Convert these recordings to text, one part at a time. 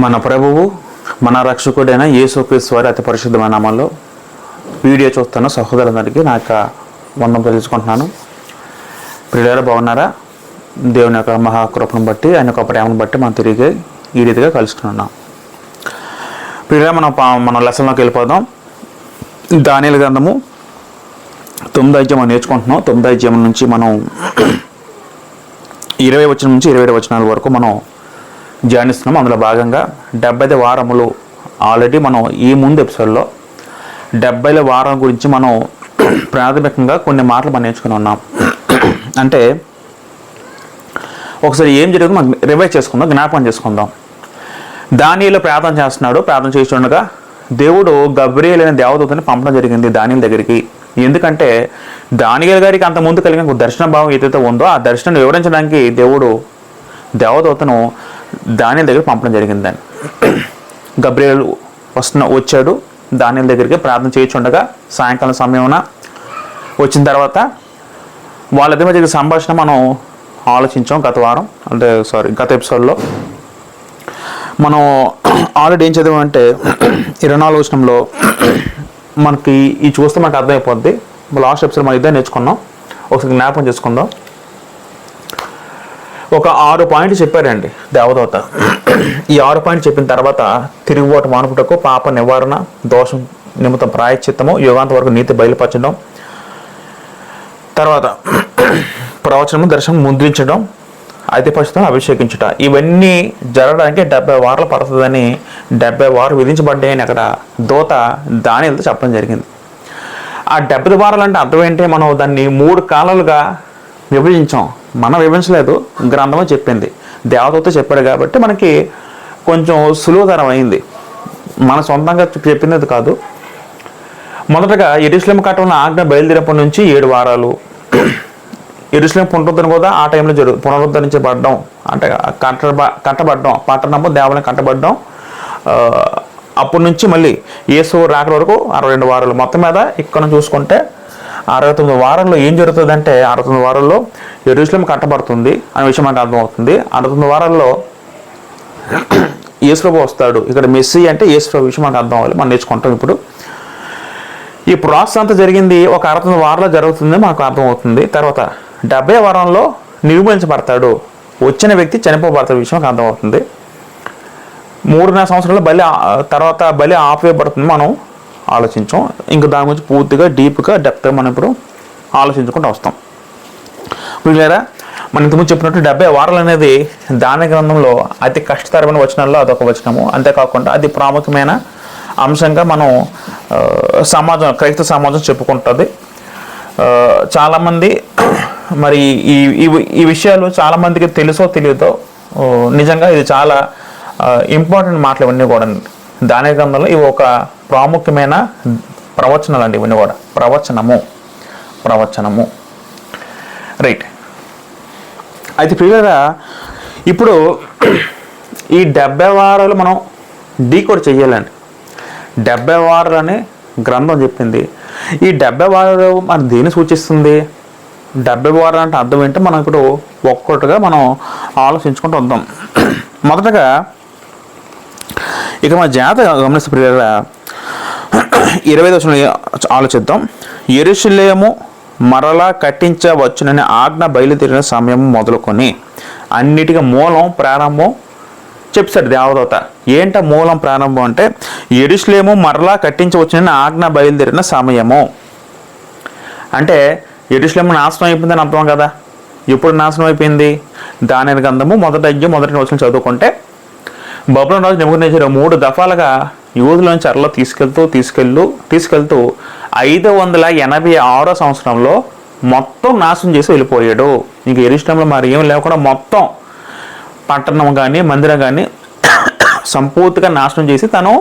మన ప్రభువు మన రక్షకుడైన యేసుక్రీస్తు వారి అతి పరిశుద్ధమైన నామంలో వీడియో చూస్తున్న సహోదరులందరికీ నా యొక్క వందనం తెలుసుకుంటున్నాను. ప్రియులారా, బాగున్నారా? దేవుని యొక్క మహాకృపను బట్టి, ఆయన యొక్క ప్రేమను బట్టి మనం తిరిగి ఈ రీతిగా కలుసుకున్నాం. ప్రియులారా, మన లెసన్లోకి వెళ్ళిపోదాం. దానియేలు గ్రంథము 9వ అధ్యాయం నేర్చుకుంటున్నాం. 9వ అధ్యాయం నుంచి మనం 20 వచనం నుంచి 27 వచనాల వరకు మనం ధ్యానిస్తున్నాం. అందులో భాగంగా 70వ వారములు ఆల్రెడీ మనం ఈ ముందు ఎపిసోడ్లో 70వ వారం గురించి మనం ప్రాథమికంగా కొన్ని మాటలు మనం నేర్చుకుని ఉన్నాం. అంటే ఒకసారి ఏం జరిగిందో మనం రివైజ్ చేసుకుందాం, జ్ఞాపకం చేసుకుందాం. దానియేలు ప్రార్థన చేస్తున్నాడు. ప్రార్థన చేస్తుండగా దేవుడు గబ్రియేలు అనే దేవదూతని పంపడం జరిగింది దానియేలు దగ్గరికి. ఎందుకంటే దానియేలు గారికి అంత ముందు కలిగిన దర్శన భావం ఏదైతే ఉందో ఆ దర్శనాన్ని వివరించడానికి దేవుడు దేవదూతను దానియేలు దగ్గర పంపడం జరిగిందని. గబ్రియేలు వచ్చాడు దానియేలు దగ్గరికి ప్రార్థన చేయించుండగా. సాయంకాలం సమయమున వచ్చిన తర్వాత వాళ్ళిద్దరి మధ్య సంభాషణ మనం ఆలోచించాం గత ఎపిసోడ్లో. మనం ఆల్రెడీ ఏం చదివామంటే 24వ వచనంలో మనకి ఈ చూస్తే మనకు అర్థమైపోద్ది. లాస్ట్ ఎపిసోడ్ మనం ఇద్దరు నేర్చుకున్నాం. ఒకసారి జ్ఞాపకం చేసుకుందాం. ఒక 6 పాయింట్లు చెప్పారండి దేవదూత. ఈ 6 పాయింట్లు చెప్పిన తర్వాత తిరుగుబాటు మానుపుటకు, పాప నివారణ, దోషం నిమిత్తం ప్రాయశ్చిత్తము, యుగాంత వరకు నీతి బయలుపరచడం, తర్వాత ప్రవచనము, దర్శనం ముద్రించడం, అతి పరిశుద్ధం అభిషేకించుట, ఇవన్నీ జరగడానికి 70 వారాలు పడుతుందని 70 వారాలు విధించబడ్డాయని అక్కడ దూత దానియేలుతో చెప్పడం జరిగింది. ఆ 70 వారాలు అంటే అర్థం ఏంటి? మనం దాన్ని 3 కాలాలుగా విభజించాం. మనం విభజించలేదు, గ్రంథమే చెప్పింది. దేవదూత చెప్పాడు కాబట్టి మనకి కొంచెం సులువుతరం అయింది. మన సొంతంగా చెప్పింది కాదు. మొదటగా యెరూషలేము కట్టడం ఆజ్ఞ బయలుదేరినప్పటి నుంచి 7 వారాలు. యెరూషలేము పునరుద్ధరణ కూడా ఆ టైంలో పునరుద్ధరించబడ్డం, అంటే కట్టబడ్డం, పట్టణము దేవాలయం కట్టబడ్డం. అప్పటి నుంచి మళ్ళీ యేసు రాకడ వరకు 62 వారాలు. మొత్తం మీద ఇక్కడ చూసుకుంటే 69 వారాల్లో ఏం జరుగుతుంది అంటే 69 వారాల్లో యెరూషలేము కట్టబడుతుంది అనే విషయం మనకు అర్థమవుతుంది. 69 వారాల్లో యేసుప్రభు వస్తాడు. ఇక్కడ మెస్సీ అంటే యేసుప్రభు విషయం మనకు అర్థం అవ్వాలి, మనం నేర్చుకుంటాం. ఇప్పుడు ఈ ప్రాసెస్ అంతా జరిగింది ఒక 69 వారాల్లో జరుగుతుంది మనకు అర్థమవుతుంది. తర్వాత 70వ వారంలో నిర్మూలించబడతాడు, వచ్చిన వ్యక్తి చనిపోబడతాడు విషయం మనకు అర్థమవుతుంది. 3.5 సంవత్సరాలు తర్వాత బలి ఆపివేయబడుతుంది మనం ఆలోచించాం. ఇంకా దాని గురించి పూర్తిగా డీప్గా డెప్త్గా మనం ఇప్పుడు ఆలోచించుకుంటూ వస్తాం. వీళ్ళారా, మనం ఇంతకుముందు చెప్పినట్టు 70 వారాలు అనేది దానియేలు గ్రంథంలో అతి కష్టతరమైన వచనాల్లో అదొక వచనము. అంతేకాకుండా అది ప్రాముఖ్యమైన అంశంగా మనం క్రైస్తవ సమాజం చెప్పుకుంటుంది. చాలామంది మరి ఈ విషయాలు చాలామందికి తెలుసో తెలియదో, నిజంగా ఇది చాలా ఇంపార్టెంట్ మాటలు ఇవన్నీ కూడా. దానియేలు గ్రంథంలో ఇవి ఒక ప్రాముఖ్యమైన ప్రవచనాలు అండి. ఇవన్నీ కూడా ప్రవచనము రైట్. అయితే ప్రియులారా, ఇప్పుడు ఈ 70 వారాలు మనం డీకోడ్ చెయ్యాలండి. 70 వారాలు అనే గ్రంథం చెప్పింది. ఈ 70 వారాలు మన దేన్ని సూచిస్తుంది? 70 వారాలు అంటే అర్థం ఏంటో మనం ఇప్పుడు ఒక్కొక్కటిగా మనం ఆలోచించుకుంటూ వద్దాం. మొదటగా ఇక మన జాగ్రత్తగా గమనిస్తే ప్రియులారా, 25వ వచనం ఆలోచిద్దాం. యెరూషలేము మరలా కట్టించవచ్చునని ఆజ్ఞ బయలుదేరిన సమయం మొదలుకొని అన్నిటికీ మూలం ప్రారంభం చెప్తాడు దేవదూత. ఏంట మూలం ప్రారంభం అంటే యెరూషలేము మరలా కట్టించవచ్చునని ఆజ్ఞ బయలుదేరిన సమయము అంటే యెరూషలేము నాశనం అయిపోయిందని అర్థం కదా. ఎప్పుడు నాశనం అయిపోయింది? దానియేలు గ్రంథము 1వ అధ్యాయం 1వ వచనం చదువుకుంటే బబులోను రాజు నెబుకద్నెజరు 3 దఫాలుగా యూదులను చెరలో తీసుకెళ్తూ 586వ సంవత్సరంలో మొత్తం నాశనం చేసి వెళ్ళిపోయాడు. ఇంక యెరూషలేములో మరి ఏం లేకుండా మొత్తం పట్టణం కానీ మందిరం కానీ సంపూర్తిగా నాశనం చేసి తను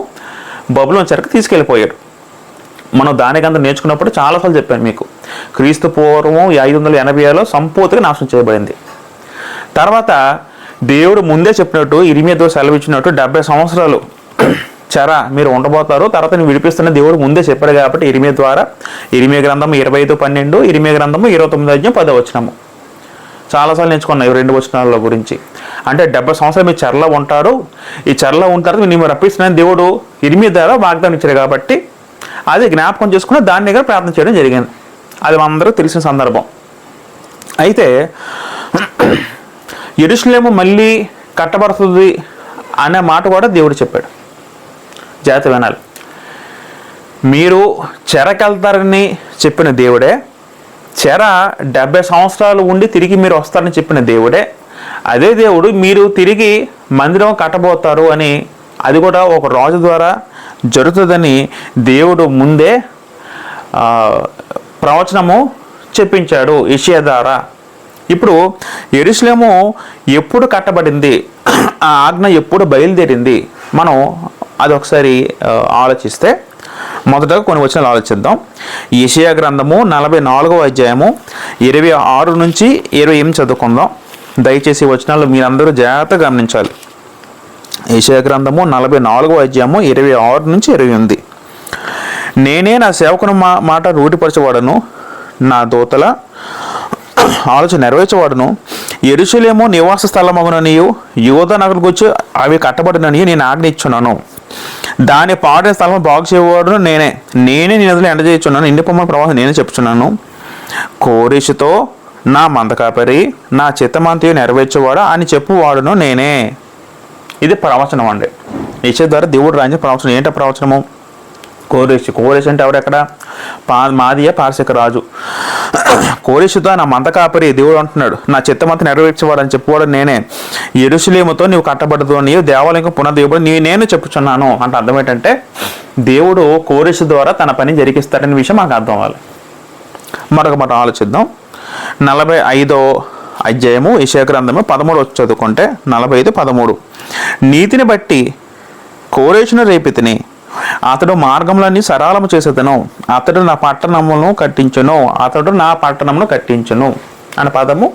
బబులోను చెరకు తీసుకెళ్ళిపోయాడు. మనం దానియేలు గ్రంథం నేర్చుకున్నప్పుడు చాలాసార్లు చెప్పాను మీకు. క్రీస్తు పూర్వం 586లో సంపూర్తిగా నాశనం చేయబడింది. తర్వాత దేవుడు ముందే చెప్పినట్టు ఇర్మీయా ద్వారా సెలవిచ్చినట్టు 70 సంవత్సరాలు చెర మీరు ఉండబోతారు, తర్వాత నేను విడిపిస్తున్న దేవుడు ముందే చెప్పాడు కాబట్టి ఇర్మీయా గ్రంథం 25:12, ఇర్మీయా గ్రంథము 29వ అధ్యాయం 10వ వచనము చాలాసార్లు నేర్చుకున్నాం ఈ 2 వచనాల గురించి. అంటే 70 సంవత్సరాలు మీరు చెరలో ఉంటారు, ఈ చెరలో ఉంటారు నేను రప్పిస్తున్నాను దేవుడు ఇర్మీయా ద్వారా వాగ్దానం ఇచ్చారు కాబట్టి అది జ్ఞాపకం చేసుకుని దాని దగ్గర ప్రార్థన చేయడం జరిగింది. అది మనందరూ తెలిసిన సందర్భం. అయితే యెరూషలేము మళ్ళీ కట్టబడుతుంది అనే మాట కూడా దేవుడు చెప్పాడు. జాగ్రత్త వినాలి. మీరు చెరకెళ్తారని చెప్పిన దేవుడే, చెర 70 సంవత్సరాలు ఉండి తిరిగి మీరు వస్తారని చెప్పిన దేవుడే, అదే దేవుడు మీరు తిరిగి మందిరం కట్టబోతారు అని, అది కూడా ఒక రాజు ద్వారా జరుగుతుందని దేవుడు ముందే ప్రవచనము చెప్పించాడు యెషయా ద్వారా. ఇప్పుడు యెరూషలేము ఎప్పుడు కట్టబడింది, ఆ ఆజ్ఞ ఎప్పుడు బయలుదేరింది, మనం అది ఒకసారి ఆలోచిస్తే మొదటగా కొన్ని వచనాలు ఆలోచిద్దాం. యెషయా గ్రంథము 44వ అధ్యాయము 26 నుంచి 28 చదువుకుందాం. దయచేసి వచనాలు మీరందరూ జాగ్రత్తగా గమనించాలి. యెషయా గ్రంథము 44వ అధ్యాయము 26 నుంచి 28. నేనే నా సేవకుని మాట రూఢిపరచవాడను, నా దూతల ఆలోచన నెరవేర్చవాడును. యెరూషలేము నివాస స్థలమగుననియు యూదా నగరం వచ్చి అవి కట్టబడినని నేను ఆజ్ఞ ఇచ్చున్నాను. దాని పాడిన స్థలం బాగు చేయవాడును నేనే నీ నదులు ఎండజేయుచున్నాను, ఇండి పొమ్మల ప్రవాహం నేనే చెప్తున్నాను. కోరేషుతో నా మందకాపరి నా చిత్తమంతయు నెరవేర్చేవాడు అని చెప్పువాడును నేనే. ఇది ప్రవచనం అండి. యెషయా ద్వారా దేవుడు రాయించిన ప్రవచనం. ఏంటో ప్రవచనము? కోరేషు అంటే ఎవరు? ఎక్కడ? మాదియ పార్శిక రాజు. కోరేషుతో నా మందకాపరి దేవుడు అంటున్నాడు, నా చిత్తమంతా నెరవేర్చేవాడు అని చెప్పువాడు నేనే. యెరూషలేముతో నీవు కట్టబడదు, నీవు దేవాలయం పునర్దేవుడు నేను చెప్పుచున్నాను. అంటే అర్థం ఏంటంటే దేవుడు కోరేషు ద్వారా తన పని జరిగిస్తాడనే విషయం మాకు అర్థం అవ్వాలి. మరొక మాట ఆలోచిద్దాం. 45వ అధ్యాయము యెషయా గ్రంథము 13 చదువుకుంటే 45:13. నీతిని బట్టి కోరేషును రేపితిని, అతడు మార్గములన్నీ సరళము చేసేదను, అతడు నా పట్టణమును కట్టించును అనే పదము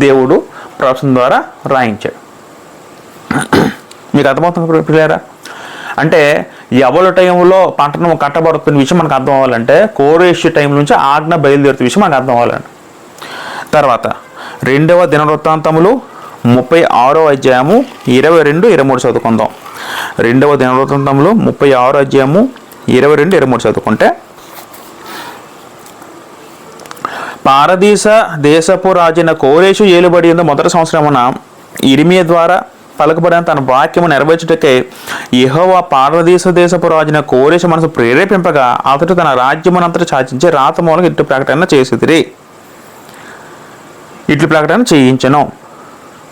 దేవుడు ప్రవచనం ద్వారా రాయించాడు. మీకు అర్థమవుతుంది పిల్లారా? అంటే ఎవరి టైంలో పట్టణం కట్టబడుతున్న విషయం మనకు అర్థం అవ్వాలంటే కోరేషు టైం నుంచి ఆజ్ఞ బయలుదేరుతున్న విషయం మనకు అర్థం అవ్వాలండి. తర్వాత 2వ దినవృత్తాంతములు 36వ అధ్యాయము 22-23 చదువుకుందాం. 2వ దినవృత్తాంతములు 36వ అధ్యాయము 22-23 చదువుకుంటే, పారదీస దేశపు రాజైన కోరేషు ఏలుబడి మొదటి సంవత్సరమున ఇర్మీయా ద్వారా పలకబడిన తన వాక్యము నెరవేర్చుటకై యెహోవా పారదీస దేశపు రాజైన కోరేషు మనసు ప్రేరేపింపగా అతడు తన రాజ్యమునంతటా చాచించి రాత మూలంగా ఇట్లు ప్రకటన చేయించెను.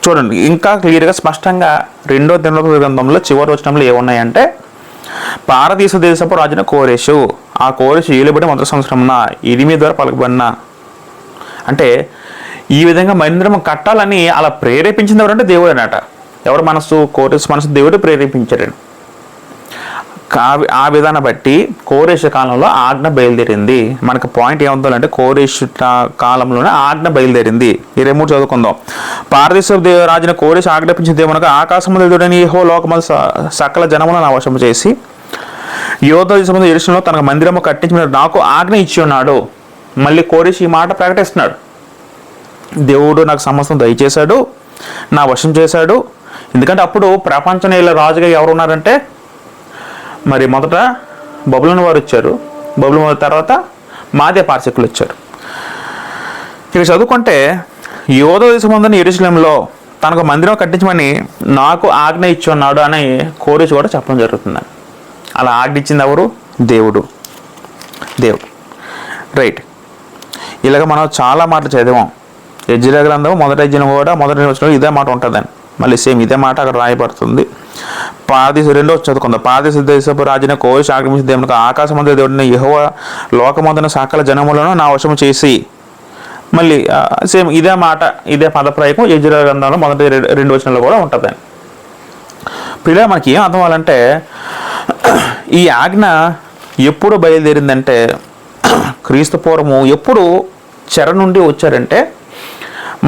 చూడండి, ఇంకా క్లియర్గా స్పష్టంగా 2వ దినవృత్తాంతముల గ్రంథంలో చివరి వచనంలో ఏమున్నాయంటే, పారదీస దేశపు రాజున కోరేషు, ఆ కోరేషు ఏలుబడి మొదటి సంవత్సరమున ఇర్మీయా ద్వారా పలకబడిన. అంటే ఈ విధంగా మందిరం కట్టాలని అలా ప్రేరేపించింది ఎవరంటే దేవుడు అన్నట. ఎవరు మనసు? కోరేషు మనసు దేవుడు ప్రేరేపించాడు. ఆ విధానం బట్టి కోరేషు కాలంలో ఆజ్ఞ బయలుదేరింది. మనకు పాయింట్ ఏమవుతుందంటే కోరేషు కాలంలోనే ఆజ్ఞ బయలుదేరింది. 23 చదువుకుందాం. పారదీస రాజున కోరేషు ఆజ్ఞాపించిన దేవునగా ఆకాశము దేవుడని యెహోవా లోకమందు సకల జనములను నా వశము చేసి యోధ దేశమందు యెరూషలేములో తనకు మందిరము కట్టించి నాకు ఆజ్ఞ ఇచ్చి ఉన్నాడు. మళ్ళీ కోరేషు ఈ మాట ప్రకటిస్తున్నాడు. దేవుడు నాకు సమస్తం దయచేశాడు, నా వశం చేశాడు. ఎందుకంటే అప్పుడు ప్రపంచంలో ఇలా రాజుగా ఎవరు ఉన్నారంటే, మరి మొదట బబులోను వారు వచ్చారు, బబులోను వారి తర్వాత మాదే పార్శికులు వచ్చారు. ఇక చదువుకుంటే యోధ దేశమందున యెరూషలేములో తనకు మందిరం కట్టించమని నాకు ఆజ్ఞ ఇచ్చి ఉన్నాడు అని కోరేషు కూడా చెప్పడం జరుగుతుంది. అలా ఆజ్ఞ ఇచ్చింది ఎవరు? దేవుడు. రైట్. ఇలాగ మనం చాలా మాటలు చదివాం. యెజ్రెయా గ్రంథం మొదటి అధ్యాయం కూడా మొదటి వచనంలో ఇదే మాట ఉంటుందని, మళ్ళీ సేమ్ ఇదే మాట అక్కడ రాయబడుతుంది. పారదీస 2వ చదువుకుందాం. పారదీస దేశపు రాజున కోరేషు ఆజ్ఞాపించిన దేవునికి ఆకాశమందు దేవుడిని యెహోవా లోకమందున సకల జనములను నా వశము చేసి, మళ్ళీ సేమ్ ఇదే మాట, ఇదే పదప్రయోగం యెజ్రెయా గ్రంథంలో మొదటి 2 వచనాల్లో కూడా ఉంటుందని. పిల్లలు మనకి ఏం అర్థం అవ్వాలంటే, ఈ ఆజ్ఞ ఎప్పుడు బయలుదేరిందంటే క్రీస్తు పూర్వము ఎప్పుడు చెర నుండి వచ్చారంటే,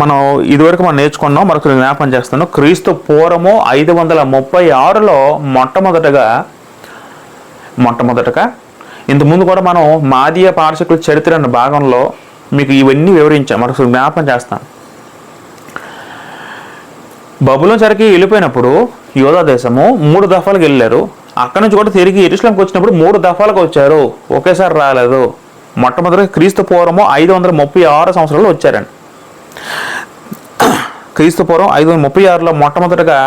మనం ఇదివరకు మనం నేర్చుకున్నాం, మరొక జ్ఞాపకం చేస్తున్నాం. క్రీస్తు పూర్వము 536లో మొట్టమొదటగా ఇంతకుముందు కూడా మనం మాదీయ పార్శికుల చరిత్ర అన్న భాగంలో మీకు ఇవన్నీ వివరించాం. మరొక జ్ఞాపకం చేస్తాం. బబులోను చెరకి వెళ్ళిపోయినప్పుడు యోధా దేశము 3 దఫాలకు వెళ్ళారు. అక్కడి నుంచి కూడా తిరిగి యెరూషలేముకి వచ్చినప్పుడు 3 దఫాలకు వచ్చారు, ఒకేసారి రాలేదు. మొట్టమొదటి క్రీస్తు పూర్వము 536 సంవత్సరాలు వచ్చారండి. క్రీస్తు పూర్వం 536లో మొట్టమొదటిగా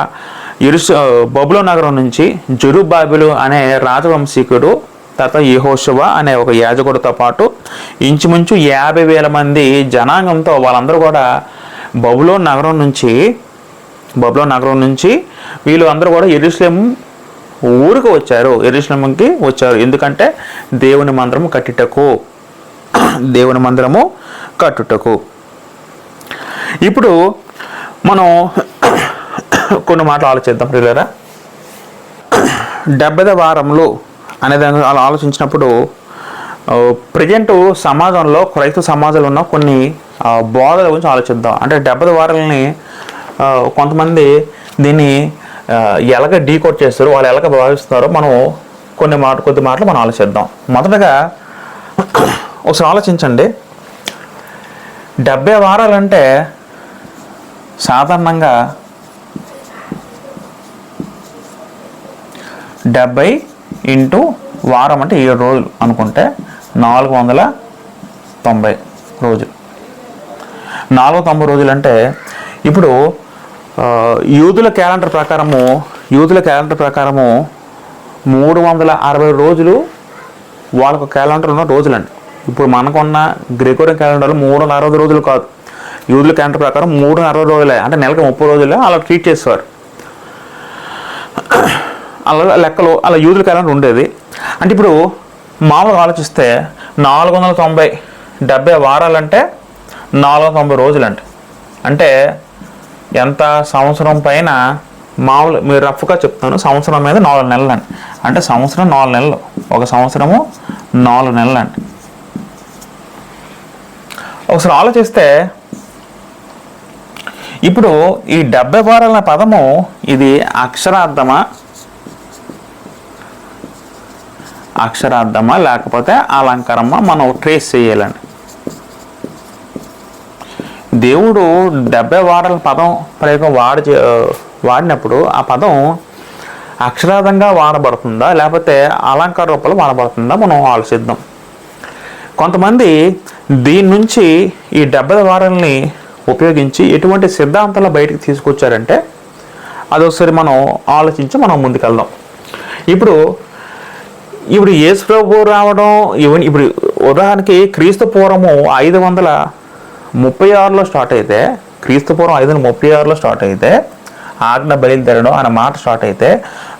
బబులోను నగరం నుంచి జెరుబ్బాబెలు అనే రాజవంశీకుడు, తర్వాత యెహోషువ అనే ఒక యాజకుడితో పాటు ఇంచుమించు 50,000 మంది జనాంగంతో వాళ్ళందరూ కూడా బబులోను నగరం నుంచి వీళ్ళు అందరూ కూడా యెరూషలేము ఊరికి వచ్చారు, యెరూషలేముకి వచ్చారు. ఎందుకంటే దేవుని మందిరము కట్టుటకు. ఇప్పుడు మనం కొన్ని మాటలు ఆలోచిద్దాం ప్రియులారా. 70వ వారంలో అనేది అలా ఆలోచించినప్పుడు ప్రజెంట్ సమాజంలో, క్రైస్తవ సమాజంలో ఉన్న కొన్ని బోధల గురించి ఆలోచిద్దాం. అంటే 70వ వారాలని కొంతమంది దీన్ని ఎలాగ డీకోడ్ చేస్తారో, వాళ్ళు ఎలాగ భావిస్తున్నారో మనం కొద్ది మాటలు మనం ఆలోచిద్దాం. మొదటగా ఒకసారి ఆలోచించండి. 70 వారాలంటే సాధారణంగా 70 ఇంటూ వారం అంటే 7 రోజులు అనుకుంటే 490 రోజులు. 490 రోజులు అంటే ఇప్పుడు యూదుల క్యాలెండర్ ప్రకారము 360 రోజులు వాళ్ళకు క్యాలెండర్ ఉన్న రోజులండి. ఇప్పుడు మనకున్న గ్రెగోరియన్ క్యాలెండర్లో 360 రోజులు కాదు, యూదుల క్యాలెండర్ ప్రకారం 360 రోజులే, అంటే నెలకు 30 రోజులే అలా ట్రీట్ చేసేవారు. అలా లెక్కలు అలా యూదుల క్యాలెండర్ ఉండేది. అంటే ఇప్పుడు మామూలుగా ఆలోచిస్తే 490 70 వారాలంటే 490 రోజులండి. అంటే ఎంత సంవత్సరం పైన మామూలు మీరు రఫ్గా చెప్తాను, సంవత్సరం మీద 4 నెలలు అండి. అంటే సంవత్సరం 4 నెలలు, ఒక సంవత్సరము 4 నెలలు అండి. ఒకసారి ఆలోచిస్తే ఇప్పుడు ఈ 70 వారాల పదము ఇది అక్షరార్థమా లేకపోతే అలంకారమా మనం ట్రేస్ చేయాలండి. దేవుడు 70 వారాల పదం ప్రయోగం వాడినప్పుడు ఆ పదం అక్షరార్థంగా వాడబడుతుందా లేకపోతే అలంకార రూపంలో వాడబడుతుందా మనం ఆలోచిద్దాం. కొంతమంది దీని నుంచి ఈ 70 వారాలని ఉపయోగించి ఎటువంటి సిద్ధాంతాలు బయటికి తీసుకొచ్చారంటే అదొకసారి మనం ఆలోచించి మనం ముందుకెళ్దాం. ఇప్పుడు యేసు ప్రభు రావడం ఇప్పుడు ఉదాహరణకి క్రీస్తు పూర్వము 536లో స్టార్ట్ అయితే, క్రీస్తు పూర్వం 536లో స్టార్ట్ అయితే ఆజ్ఞ బయలుదేరడం అనే మాట స్టార్ట్ అయితే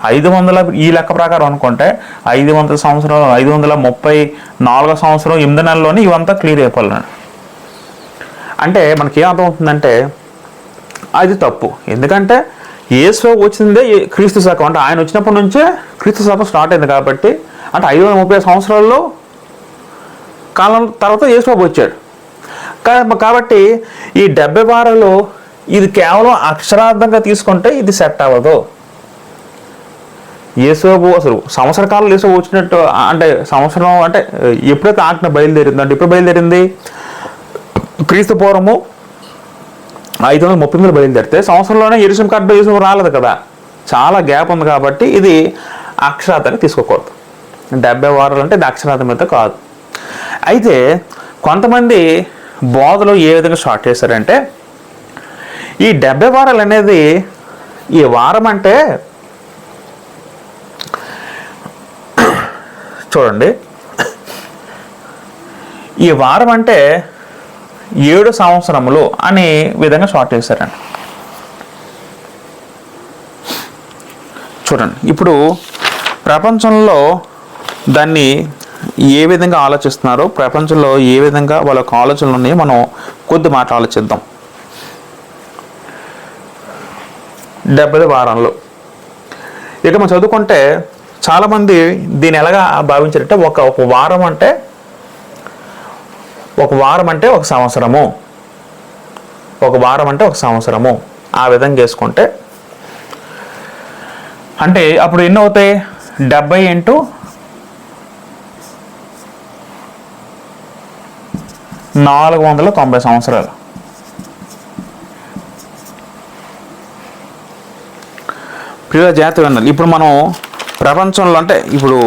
500 ఈ లెక్క ప్రకారం అనుకుంటే 500 సంవత్సరాలు 534 సంవత్సరం 8 నెలల్లోనే ఇవంతా క్లియర్ అయిపోవాలి. అంటే మనకి ఏం అర్థమవుతుందంటే అది తప్పు. ఎందుకంటే యేసు వచ్చిందే క్రీస్తు శకం, అంటే ఆయన వచ్చినప్పటి నుంచే క్రీస్తు శకం స్టార్ట్ అయింది. కాబట్టి అంటే 530 సంవత్సరాల్లో కాలం తర్వాత యేసు వచ్చాడు. కాబట్టి ఈ 70 వారాలు ఇది కేవలం అక్షరార్థంగా తీసుకుంటే ఇది సెట్ అవ్వదు. యేసోబు అసలు సంవత్సర కాలంలో యేసోబు వచ్చినట్టు, అంటే సంవత్సరం అంటే ఎప్పుడైతే ఆజ్ఞ బయలుదేరింది అంటే ఎప్పుడు బయలుదేరింది, క్రీస్తు పూర్వము 530 బయలుదేరితే సంవత్సరంలోనే యెరూషలేము కట్టడం యేసోబు రాలేదు కదా, చాలా గ్యాప్ ఉంది. కాబట్టి ఇది అక్షరార్థంగా తీసుకోకూడదు. 70 వారాలు అంటే ఇది అక్షరార్థం అయితే కాదు. అయితే కొంతమంది బోధలు ఏ విధంగా స్టార్ట్ చేశారంటే ఈ 70 వారాలు అనేది ఈ వారం అంటే చూడండి, ఈ వారం అంటే 7 సంవత్సరములు అనే విధంగా స్టార్ట్ చేశారండి. చూడండి ఇప్పుడు ప్రపంచంలో దాన్ని ఏ విధంగా ఆలోచిస్తున్నారో, ప్రపంచంలో ఏ విధంగా వాళ్ళ ఆలోచనలు ఉన్నాయో మనం కొద్ది మాట ఆలోచిద్దాం. 70 వారంలో ఇక మనం చదువుకుంటే చాలామంది దీన్ని ఎలాగా భావించారంటే ఒక వారం అంటే ఒక సంవత్సరము, ఒక వారం అంటే ఒక సంవత్సరము ఆ విధంగా చేసుకుంటే అంటే అప్పుడు ఎన్ని అవుతాయి, 70 ఇంటూ 490 సంవత్సరాలు. ప్రియ జాగ్రత్త వినాలి. ఇప్పుడు మనం ప్రపంచంలో అంటే ఇప్పుడు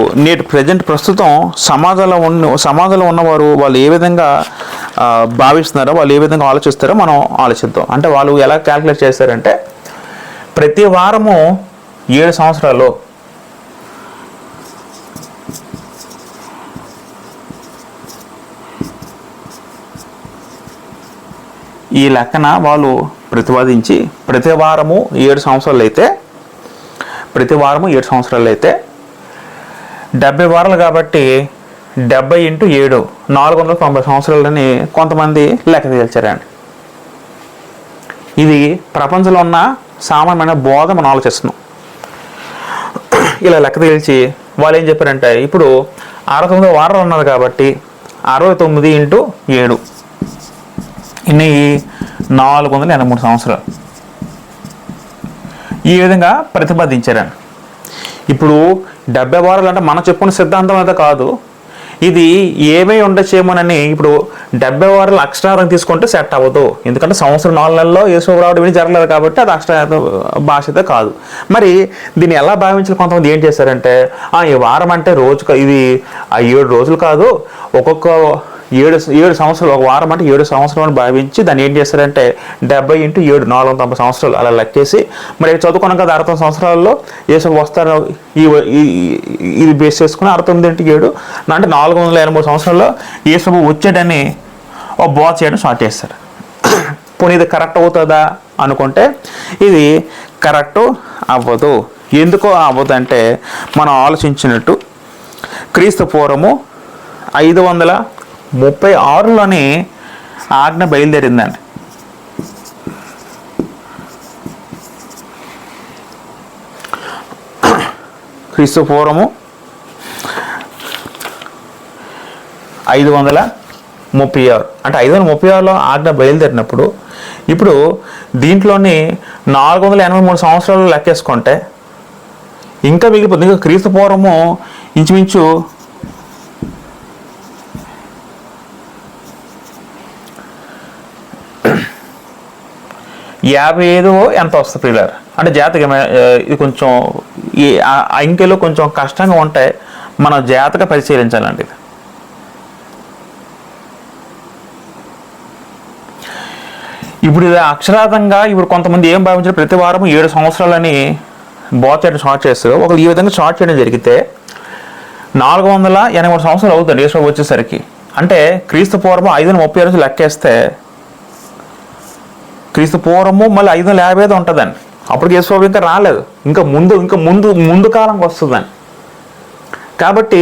ప్రస్తుతం సమాజంలో ఉన్నవారు వాళ్ళు ఏ విధంగా భావిస్తున్నారో, వాళ్ళు ఏ విధంగా ఆలోచిస్తారో మనం ఆలోచిద్దాం. అంటే వాళ్ళు ఎలా క్యాల్కులేట్ చేస్తారంటే, ప్రతి వారము 7 సంవత్సరాలు ఈ లెక్కన వాళ్ళు ప్రతిపాదించి ప్రతి వారము 7 సంవత్సరాలు అయితే 70 వారాలు కాబట్టి 70 × 7 490 సంవత్సరాలని కొంతమంది లెక్క తేల్చారండి. ఇది ప్రపంచంలో ఉన్న సామాన్యమైన బోధ మనం ఆలోచిస్తున్నాం. ఇలా లెక్క తేల్చి వాళ్ళు ఏం చెప్పారంటే, ఇప్పుడు 69 వారాలు ఉన్నది కాబట్టి 69 × 7 ఇన్ని 483 సంవత్సరాలు ఈ విధంగా ప్రతిపాదించారండి. ఇప్పుడు 70 వారాలు అంటే మనం చెప్పుకున్న సిద్ధాంతం అయితే కాదు, ఇది ఏమై ఉండొచ్చేమోనని. ఇప్పుడు 70 వారాలు అక్షరార్థం తీసుకుంటే సెట్ అవ్వదు, ఎందుకంటే సంవత్సరం 4 నెలల్లో యేసు రావడం ఇవి జరగలేదు కాబట్టి అది అక్షరార్థ భాష అయితే కాదు. మరి దీన్ని ఎలా భావించాలి? కొంతమంది ఏం చేశారంటే, ఈ వారం అంటే రోజు ఇది 7 రోజులు కాదు, ఒక్కొక్క 7 సంవత్సరాలు, ఒక వారం అంటే 7 సంవత్సరాలు భావించి దాన్ని ఏం చేస్తారంటే 70 × 7 490 సంవత్సరాలు అలా లెక్కేసి, మరి చదువుకున్నాం కదా 69 సంవత్సరాల్లో యేసు వస్తారు, ఇది బేస్ చేసుకుని 69 × 7 అంటే 483 సంవత్సరాల్లో యేసు వచ్చాడని ఒక బోధ చేయడం స్టార్ట్ చేస్తారు. పోనీ ఇది కరెక్ట్ అవుతుందా అనుకుంటే ఇది కరెక్ట్ అవ్వదు. ఎందుకో అవ్వదు అంటే, మనం ఆలోచించినట్టు క్రీస్తు పూర్వము 536లోని ఆజ్ఞ బయలుదేరిందండి. క్రీస్తు పూర్వము 536 అంటే 536లో ఆజ్ఞ బయలుదేరినప్పుడు, ఇప్పుడు దీంట్లోని 483 సంవత్సరాలు లెక్కేసుకుంటే ఇంకా మిగిలిపోతుంది. ఇంకా క్రీస్తు పూర్వము ఇంచుమించు 55 ఎంత వస్తుంది పిల్లలు అంటే జాతక. ఇది కొంచెం ఈ అంకెలు కొంచెం కష్టంగా ఉంటాయి, మనం జాతక పరిశీలించాలండి. ఇప్పుడు ఇది అక్షరార్థంగా ఇప్పుడు కొంతమంది ఏం భావించారు, ప్రతి వారం 7 సంవత్సరాలని బోధ చేయడం స్టార్ట్ చేస్తారు. ఒకరు ఈ విధంగా స్టార్ట్ చేయడం జరిగితే 483 సంవత్సరాలు అవుతుంది యేసు వచ్చేసరికి. అంటే క్రీస్తు పూర్వం 536 లెక్కేస్తే క్రీస్తు పూర్వము మళ్ళీ 555 ఉంటుందండి. అప్పటికి యేసు ఇంకా రాలేదు, ఇంకా ముందు కాలంకి వస్తుందని. కాబట్టి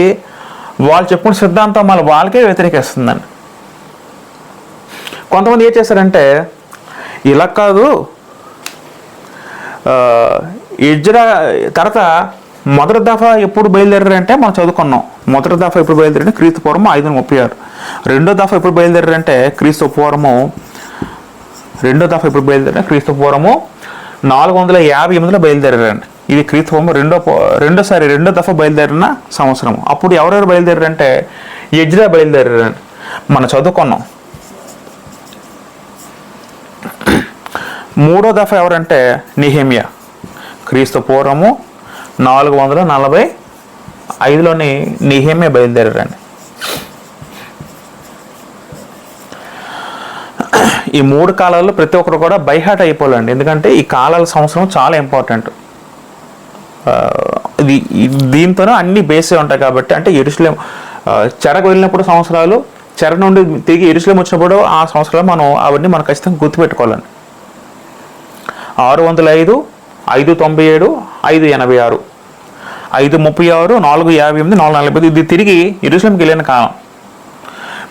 వాళ్ళు చెప్పుకున్న సిద్ధాంతం మళ్ళీ వాళ్ళకే వ్యతిరేకిస్తుందండి. కొంతమంది ఏం చేశారంటే, ఇలా కాదు, ఇజ్రా తర్వాత మొదటి దఫా ఎప్పుడు బయలుదేరారంటే మనం చదువుకున్నాం. మొదటి దఫా ఎప్పుడు బయలుదేరంటే క్రీస్తు పూర్వము 536. రెండో దఫా ఎప్పుడు బయలుదేరారంటే క్రీస్తు పూర్వము 458లో బయలుదేరారండి. ఇది క్రీస్తు పూర్వం రెండో దఫా బయలుదేరిన సంవత్సరం. అప్పుడు ఎవరెవరు బయలుదేరారంటే ఇజ్రా బయలుదేరారండి, మనం చదువుకున్నాం. మూడో దఫా ఎవరంటే నెహెమ్యా. క్రీస్తు పూర్వము 445లోని నెహెమ్యా బయలుదేరారండి. ఈ 3 కాలాల్లో ప్రతి ఒక్కరు కూడా బైహార్ట్ అయిపోవాలండి, ఎందుకంటే ఈ కాలాల సంవత్సరం చాలా ఇంపార్టెంట్. దీంతోనే అన్ని బేసే ఉంటాయి కాబట్టి. అంటే యెరూషలేము చెరకు వెళ్ళినప్పుడు సంవత్సరాలు, చెర నుండి తిరిగి యెరూషలేము వచ్చినప్పుడు ఆ సంవత్సరాలు అవన్నీ మనం ఖచ్చితంగా గుర్తుపెట్టుకోవాలండి. 605, 597, 586, 536, 458, 445 ఇది తిరిగి యెరూషలేముకి వెళ్ళిన కాలం.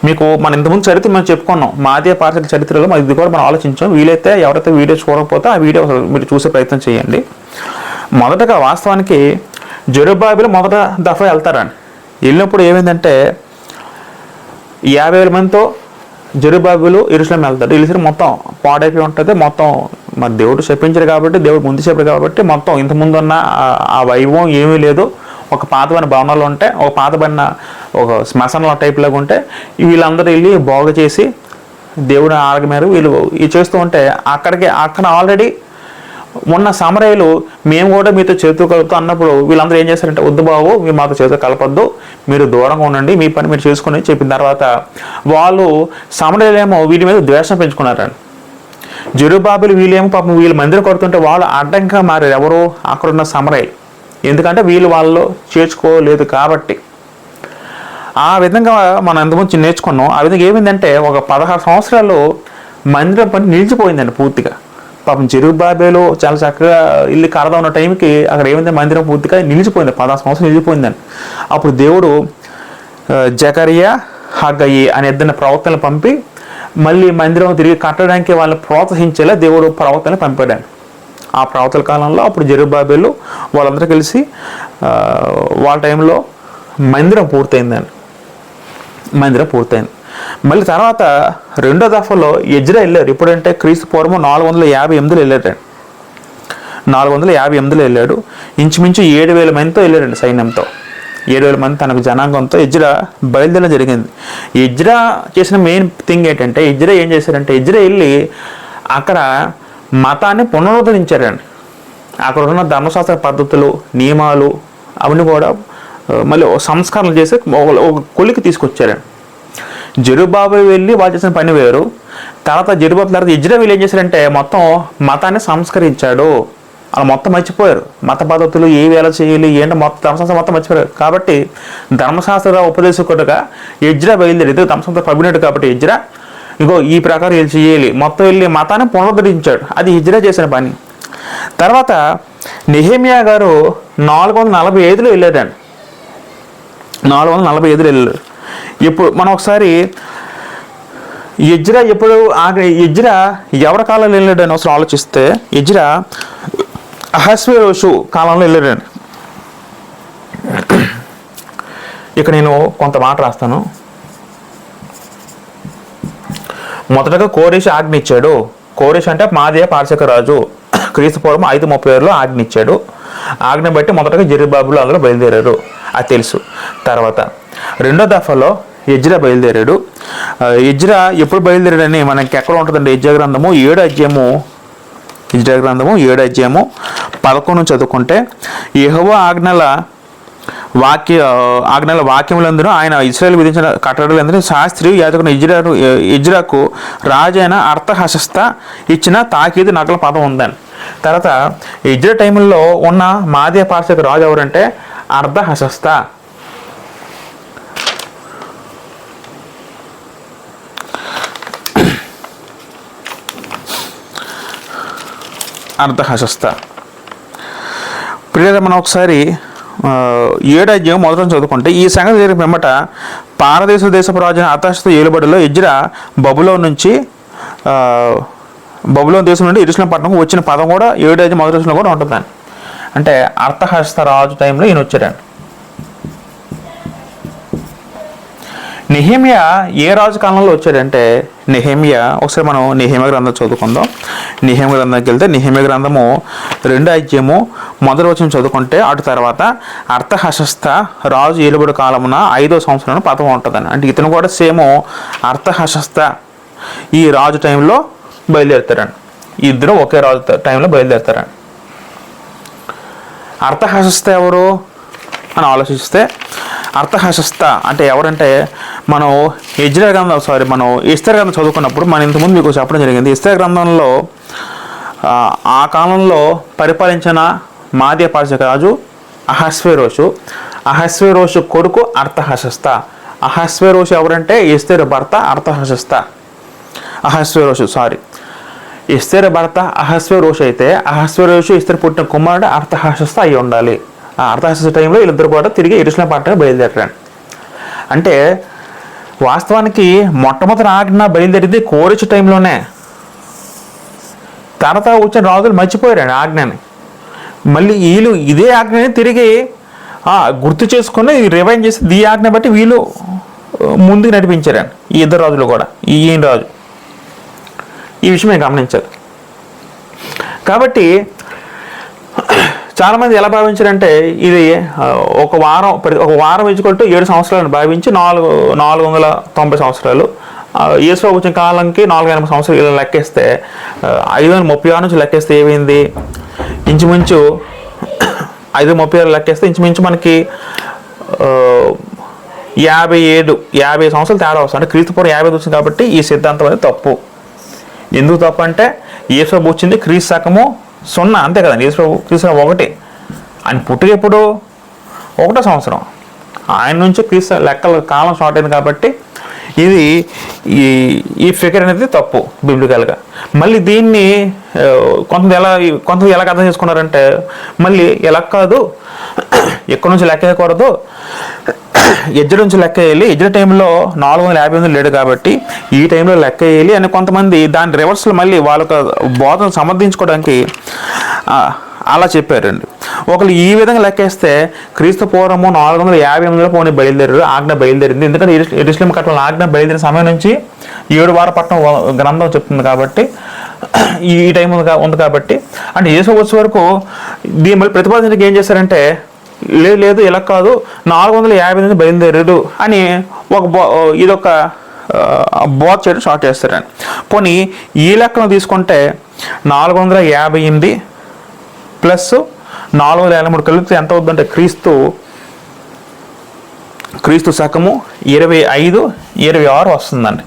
మీకు మన ఇంతకుముందు చరిత్ర మనం చెప్పుకున్నాం, మాదీయ పారసిక చరిత్రలో ఇది కూడా మనం ఆలోచించాం. వీలైతే ఎవరైతే వీడియో చూడకపోతే ఆ వీడియో మీరు చూసే ప్రయత్నం చేయండి. మొదటగా వాస్తవానికి జెరుబ్బాబెలు మొదట దఫా వెళ్తారండి. వెళ్ళినప్పుడు ఏమైందంటే 50,000 మందితో జెరుబ్బాబెలు యెరూషలేము వెళ్తారు. వెళ్ళి మొత్తం పాడైపోయి ఉంటుంది. మొత్తం మరి దేవుడు చెప్పించారు కాబట్టి, దేవుడు ముందు చెప్పారు కాబట్టి మొత్తం ఇంతకుముందు ఉన్న ఆ వైభవం ఏమీ లేదు. ఒక పాతబడిన భవనాలు ఉంటాయి, ఒక పాతబడిన ఒక శ్మశానంలో టైప్ లాగా ఉంటే వీళ్ళందరూ వెళ్ళి బాగు చేసి దేవుడి ఆరోగ్య మేరకు వీళ్ళు ఇది చేస్తూ ఉంటే అక్కడ ఆల్రెడీ ఉన్న సమరయులు మేము కూడా మీతో చేతులు కలుపుతూ అన్నప్పుడు వీళ్ళందరూ ఏం చేస్తారంటే, వద్దు బాబు మీరు మాతో చేతులు కలపద్దు, మీరు దూరంగా ఉండండి, మీ పని మీరు చేసుకుని చెప్పిన తర్వాత వాళ్ళు సమరయులేమో వీళ్ళ మీద ద్వేషం పెంచుకున్నారండి. జెరుబ్బాబెలు వీళ్ళేమో పాపం వీళ్ళు మందిరం కొడుతుంటే వాళ్ళు అడ్డంగా మారారు. ఎవరు? అక్కడున్న సమరయులు. ఎందుకంటే వీళ్ళు వాళ్ళు చేర్చుకోలేదు కాబట్టి. ఆ విధంగా మనం ఎంతమంది నేర్చుకున్నాం. ఆ విధంగా ఏమైందంటే ఒక 16 సంవత్సరాలు మందిరం పని నిలిచిపోయిందండి పూర్తిగా. పాపం జెరుబ్బాబెలు చాలా చక్కగా ఇల్లు కడదా ఉన్న టైంకి అక్కడ ఏమైంది, మందిరం పూర్తిగా నిలిచిపోయింది. 16 సంవత్సరాలు నిలిచిపోయిందండి. అప్పుడు దేవుడు జకరియా, హగ్గయి అనే ఇద్దరిని ప్రవక్తలను పంపి మళ్ళీ మందిరం తిరిగి కట్టడానికి వాళ్ళని ప్రోత్సహించేలా దేవుడు ప్రవక్తలను పంపాడు. ఆ ప్రవక్తల కాలంలో అప్పుడు జెరుబ్బాబెలు వాళ్ళందరూ కలిసి వాళ్ళ టైంలో మందిరం పూర్తయిందండి. మందిరం పూర్తయింది. మళ్ళీ తర్వాత రెండో దఫలో ఎజ్రా వెళ్ళారు. ఇప్పుడంటే క్రీస్తు పూర్వం 458 వెళ్ళాడు. 458 వెళ్ళాడు. ఇంచుమించు 7,000 మందితో వెళ్ళాడండి సైన్యంతో. 7,000 మంది తనకు జనాంగంతో ఎజ్రా బయలుదేరడం జరిగింది. ఎజ్రా చేసిన మెయిన్ థింగ్ ఏంటంటే, ఎజ్రా ఏం చేశారంటే, ఎజ్రా వెళ్ళి అక్కడ మతాన్ని పునరుద్ధరించారండి. అక్కడ ఉన్న ధర్మశాస్త్ర పద్ధతులు, నియమాలు అవన్నీ కూడా మళ్ళీ సంస్కరణలు చేసి ఒక కొలికి తీసుకొచ్చారండి. జెరుబ్బాబెలు వెళ్ళి వాళ్ళు చేసిన పని వేరు. తర్వాత జెరుబ్బాబెలు తర్వాత ఎజ్రా వీళ్ళు ఏం చేశారంటే మొత్తం మతాన్ని సంస్కరించాడు. అలా మొత్తం మర్చిపోయారు. మత పద్ధతులు ఏవి ఎలా చేయాలి ఏంటో మొత్తం ధర్మశాస్త్రం మొత్తం మర్చిపోయారు. కాబట్టి ధర్మశాస్త్ర ఉపదేశకుడుగా ఎజ్రా బయలుదేరి, ధర్మశాస్త్ర పబినట్టు కాబట్టి ఎజ్రా ఇంకో ఈ ప్రకారం వీళ్ళు చేయాలి మొత్తం వెళ్ళి మతాన్ని పునరుద్ధరించాడు. అది ఎజ్రా చేసిన పని. తర్వాత నెహెమియా గారు 445లో వెళ్ళాడండి. 445లో వెళ్ళారు. ఇప్పుడు మనం ఒకసారి ఎజ్రా ఎప్పుడు ఎజ్రా ఎవరి కాలంలో వెళ్ళాడని ఒకసారి ఆలోచిస్తే, ఎజ్రా అహస్వేరోషు కాలంలో వెళ్ళాడండి. ఇక్కడ నేను కొంత మాట రాస్తాను. మొదటగా కోరేషు ఆజ్ఞ ఇచ్చాడు. కోరేషు అంటే మాదీయ పార్శక రాజు. క్రీస్తు పూర్వం 536లో ఆజ్ఞ ఇచ్చాడు. ఆజ్ఞ బట్టి మొదటగా జెరుబ్బాబెలు అందులో బయలుదేరారు, అది తెలుసు. తర్వాత రెండో దఫలో ఎజ్రా బయలుదేరాడు. ఎజ్రా ఎప్పుడు బయలుదేరాడని మనకి ఎక్కడ ఉంటుందండి, ఎజ్రా గ్రంథము 7వ అధ్యాయము. ఎజ్రా గ్రంథము 7వ అధ్యాయము 11 చదువుకుంటే, యెహోవా ఆజ్ఞల వాక్యములందరూ ఆయన ఇశ్రాయేలు విధించిన కట్టడలందరూ శాస్త్రి యాజకుని ఎజ్రాకు రాజైన అర్థహశస్త ఇచ్చిన తాకీదు నకల పదం ఉందని. తర్వాత ఎజ్రా టైంలో ఉన్న మాదీయ పార్శక రాజు ఎవరంటే అర్థహశస్త. ప్రియులారా, మనం ఒకసారి 7వ అధ్యాయం మొదట చదువుకుంటే, ఈ సంగతి జరిగిన పిమ్మట పారదేశ దేశపు రాజు అర్థహశస్త ఏలుబడిలో ఎజ్రా బబులోను దేశం నుండి యెరూషలేము పట్టణం వచ్చిన పదం కూడా 7వ అధ్యాయం మొదటి వచనంలో కూడా ఉంటుందండి. అంటే అర్థహశస్త రాజు టైంలో ఈయన వచ్చాడండి. నెహెమియా ఏ రాజు కాలంలో వచ్చాడంటే, నెహెమియా ఒకసారి మనం నెహెమియా గ్రంథం చదువుకుందాం. నెహెమియా గ్రంథంకి వెళ్తే నెహెమియా గ్రంథము 2వ అధ్యాయము మొదటి వచనం చదువుకుంటే, అటు తర్వాత అర్థహశస్త రాజు ఏలుబడి కాలమున 5వ సంవత్సరంలో పదం ఉంటుందని. అంటే ఇతను కూడా సేమ్ అర్థహశస్త ఈ రాజు టైంలో బయలుదేరుతారండి. ఇద్దరు ఒకే రాజు టైంలో బయలుదేరుతారండి. అర్థహశస్త ఎవరు అని ఆలోచిస్తే, అర్థహశస్త అంటే ఎవరంటే, మనం మనం ఎస్తేర్ గ్రంథం చదువుకున్నప్పుడు మనం ఇంతకుముందు మీకు చెప్పడం జరిగింది. ఎస్తేర్ గ్రంథంలో ఆ కాలంలో పరిపాలించిన మాదీయ పార్శక రాజు అహస్వేరోషు కొడుకు అర్థహశస్త. అహస్వేరోషు ఎవరంటే ఎస్తేరు భర్త అర్థహశస్త. ఎస్తేరు భర్త అహస్వేరోషు అయితే అహస్వేరోషు ఎస్తేరు పుట్టిన కుమారుడు అర్థహశస్త అయి ఉండాలి. ఆ అర్థహశస్త టైంలో వీళ్ళిద్దరు కూడా తిరిగి యెరూషలేము పట్టణానికి బయలుదేరారు. అంటే వాస్తవానికి మొట్టమొదటి ఆజ్ఞ బయలుదేరింది కోరెషు టైంలోనే. తర్వాత వచ్చిన రాజులు మర్చిపోయారండి ఆజ్ఞని. మళ్ళీ వీళ్ళు ఇదే ఆజ్ఞని తిరిగి గుర్తు చేసుకుని రివైండ్ చేసి ఈ ఆజ్ఞ బట్టి వీళ్ళు ముందుకు నడిపించారండి. ఈ ఇద్దరు రాజులు కూడా, ఈయన రాజు. ఈ విషయం నేను గమనించాలి. కాబట్టి చాలామంది ఎలా భావించారంటే, ఇది ఒక వారం ఈజ్వల్ టు 7 సంవత్సరాలను భావించి 490 సంవత్సరాలు, యేసు వచ్చిన కాలంకి 480 సంవత్సరాలు ఇలా లెక్కేస్తే 536 నుంచి లెక్కేస్తే ఏమైంది, ఇంచుమించు 5:36 లెక్కేస్తే ఇంచుమించు మనకి 50 సంవత్సరాలు తేడా వస్తుంది. అంటే క్రీస్తుపూర్వం 50 వచ్చింది కాబట్టి ఈ సిద్ధాంతం అనేది తప్పు. ఎందుకు తప్పు అంటే యేసుప్రభు వచ్చింది క్రీస్తు శకము 0 అంతే కదండి. యేసుప్రభు క్రీస్తు 1 ఆయన పుట్టుక ఎప్పుడు 1వ సంవత్సరం. ఆయన నుంచి క్రీస్తు లెక్కల కాలం స్టార్ట్ అయింది కాబట్టి ఇది ఈ ఫిగర్ అనేది తప్పు బిబ్లికల్గా. మళ్ళీ దీన్ని కొంతమంది ఎలా అర్థం చేసుకున్నారంటే మళ్ళీ ఎలా కాదు, ఎక్కడి నుంచి లెక్క వేయకూడదు, ఎజ్జడి నుంచి లెక్క వేయాలి, ఎజ్జడి టైంలో 458 లేడు కాబట్టి ఈ టైంలో లెక్క వేయాలి అని కొంతమంది దాని రివర్స్లో మళ్ళీ వాళ్ళకు బోధన సమర్థించుకోవడానికి అలా చెప్పారండి. ఒకళ్ళు ఈ విధంగా లెక్కేస్తే క్రీస్తు పూర్వము 458లో పోనీ బయలుదేరారు, ఆజ్ఞ బయలుదేరింది. ఎందుకంటే యెరూషలేము కట్టడం ఆజ్ఞ బయలుదేరిన సమయం నుంచి 7 వార పట్టణం గ్రంథం చెప్తుంది కాబట్టి ఈ టైం ఉంది కాబట్టి అంటే యేసు వచ్చే వరకు దీని మళ్ళీ ప్రతిపాదించడానికి ఏం చేశారంటే లేదు ఇలా కాదు 458 బయలుదేరాడు అని ఇదొక బోధ చేయడం స్టార్ట్ చేస్తారండి. పోనీ ఈ లెక్కను తీసుకుంటే 458 ప్లస్ 453 కలిపితే ఎంత అవుతుందంటే క్రీస్తు శకము 25-26 వస్తుందండి.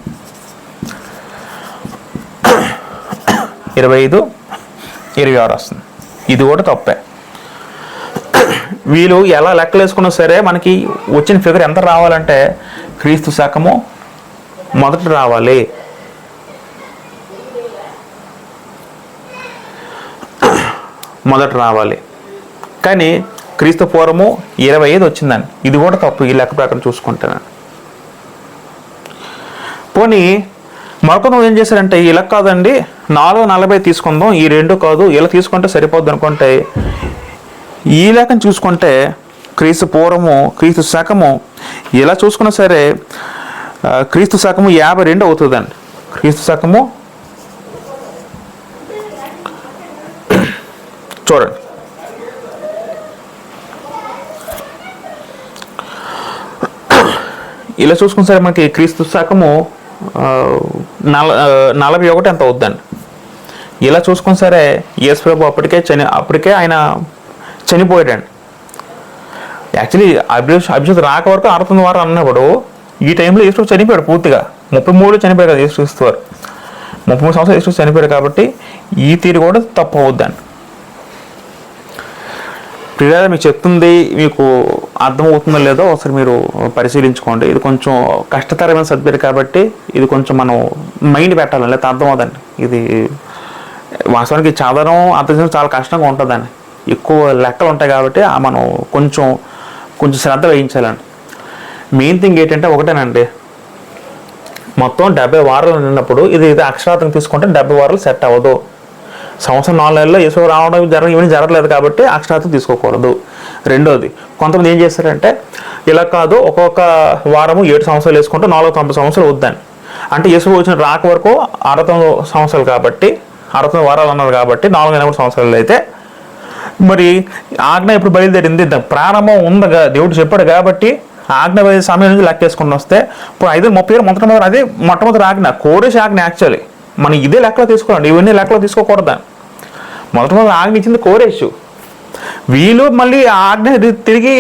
25-26 వస్తుంది. ఇది కూడా తప్పే. వీళ్ళు ఎలా లెక్కలు వేసుకున్నా సరే మనకి వచ్చిన ఫిగర్ ఎంత రావాలంటే క్రీస్తు శకము మొదట రావాలి. కానీ క్రీస్తు పూర్వము 25 వచ్చిందండి. ఇది కూడా తప్పు ఈ లెక్క ప్రకారం చూసుకుంటానండి. పోనీ మరొక ఏం చేశారంటే ఈ లెక్క కాదండి 440 తీసుకుందాం, ఈ 2 కాదు ఇలా తీసుకుంటే సరిపోద్ది అనుకుంటే ఈ లెక్కను చూసుకుంటే క్రీస్తు పూర్వము క్రీస్తు శకము ఇలా చూసుకున్నా సరే క్రీస్తు శకము 52 అవుతుందండి. క్రీస్తు శకము చూడండి, ఇలా చూసుకున్న సరే మనకి క్రీస్తు శకము 41 ఎంత అవుద్దండి. ఇలా చూసుకున్న సరే యేసుప్రభు అప్పటికే ఆయన చనిపోయాడండి. యాక్చువల్లీ అభిషేక్ రాక వరకు 69 వారం అన్నప్పుడు ఈ టైంలో యేసు చనిపోయాడు పూర్తిగా. 33 చనిపోయాడు కదా యేసు వారు, 33 సంవత్సరాలు యేసు చనిపోయాడు కాబట్టి ఈ తీరు కూడా తప్పు అవుద్దండి. ప్రియులారా మీకు చెప్తుంది మీకు అర్థమవుతుందో లేదో ఒకసారి మీరు పరిశీలించుకోండి. ఇది కొంచెం కష్టతరమైన సబ్జెక్ట్ కాబట్టి ఇది కొంచెం మనం మైండ్ పెట్టాలి, లేకపోతే అర్థమవుదండి. ఇది వాస్తవానికి చదవడం అర్థం చేయడం చాలా కష్టంగా ఉంటుందండి. ఎక్కువ లెక్కలు ఉంటాయి కాబట్టి మనం కొంచెం శ్రద్ధ వహించాలండి. మెయిన్ థింగ్ ఏంటంటే ఒకటేనండి, మొత్తం 70 వారాలు నిన్నప్పుడు ఇది అక్షరార్థం తీసుకుంటే 70 వారాలు సెట్ అవ్వదు. సంవత్సరం 4 నెలల్లో యేసు రావడం ఇవన్నీ జరగలేదు కాబట్టి అక్షరార్థం తీసుకోకూడదు. రెండోది కొంతమంది ఏం చేస్తారంటే ఇలా కాదు ఒక్కొక్క వారము 7 సంవత్సరాలు వేసుకుంటే 490 సంవత్సరాలు వద్దని. అంటే యేసు వచ్చిన రాక వరకు 69 సంవత్సరాలు కాబట్టి 69 వారాలు అన్నారు కాబట్టి 480 సంవత్సరాలు అయితే మరి ఆజ్ఞ ఇప్పుడు బయలుదేరింది, ప్రారంభం ఉందగా దేవుడు చెప్పాడు కాబట్టి ఆజ్ఞ సమయం నుంచి లెక్కేసుకుని వస్తే ఇప్పుడు 5:30 అదే మొట్టమొదటి ఆజ్ఞ కోరేసి ఆజ్ఞ. యాక్చువల్లీ మనం ఇదే లెక్కలో తీసుకోవాలి, ఇవన్నీ లెక్కలో తీసుకోకూడదు. మొట్టమొదటి ఆజ్ఞ ఇచ్చింది కోరేషు. వీళ్ళు మళ్ళీ ఆజ్ఞ తిరిగి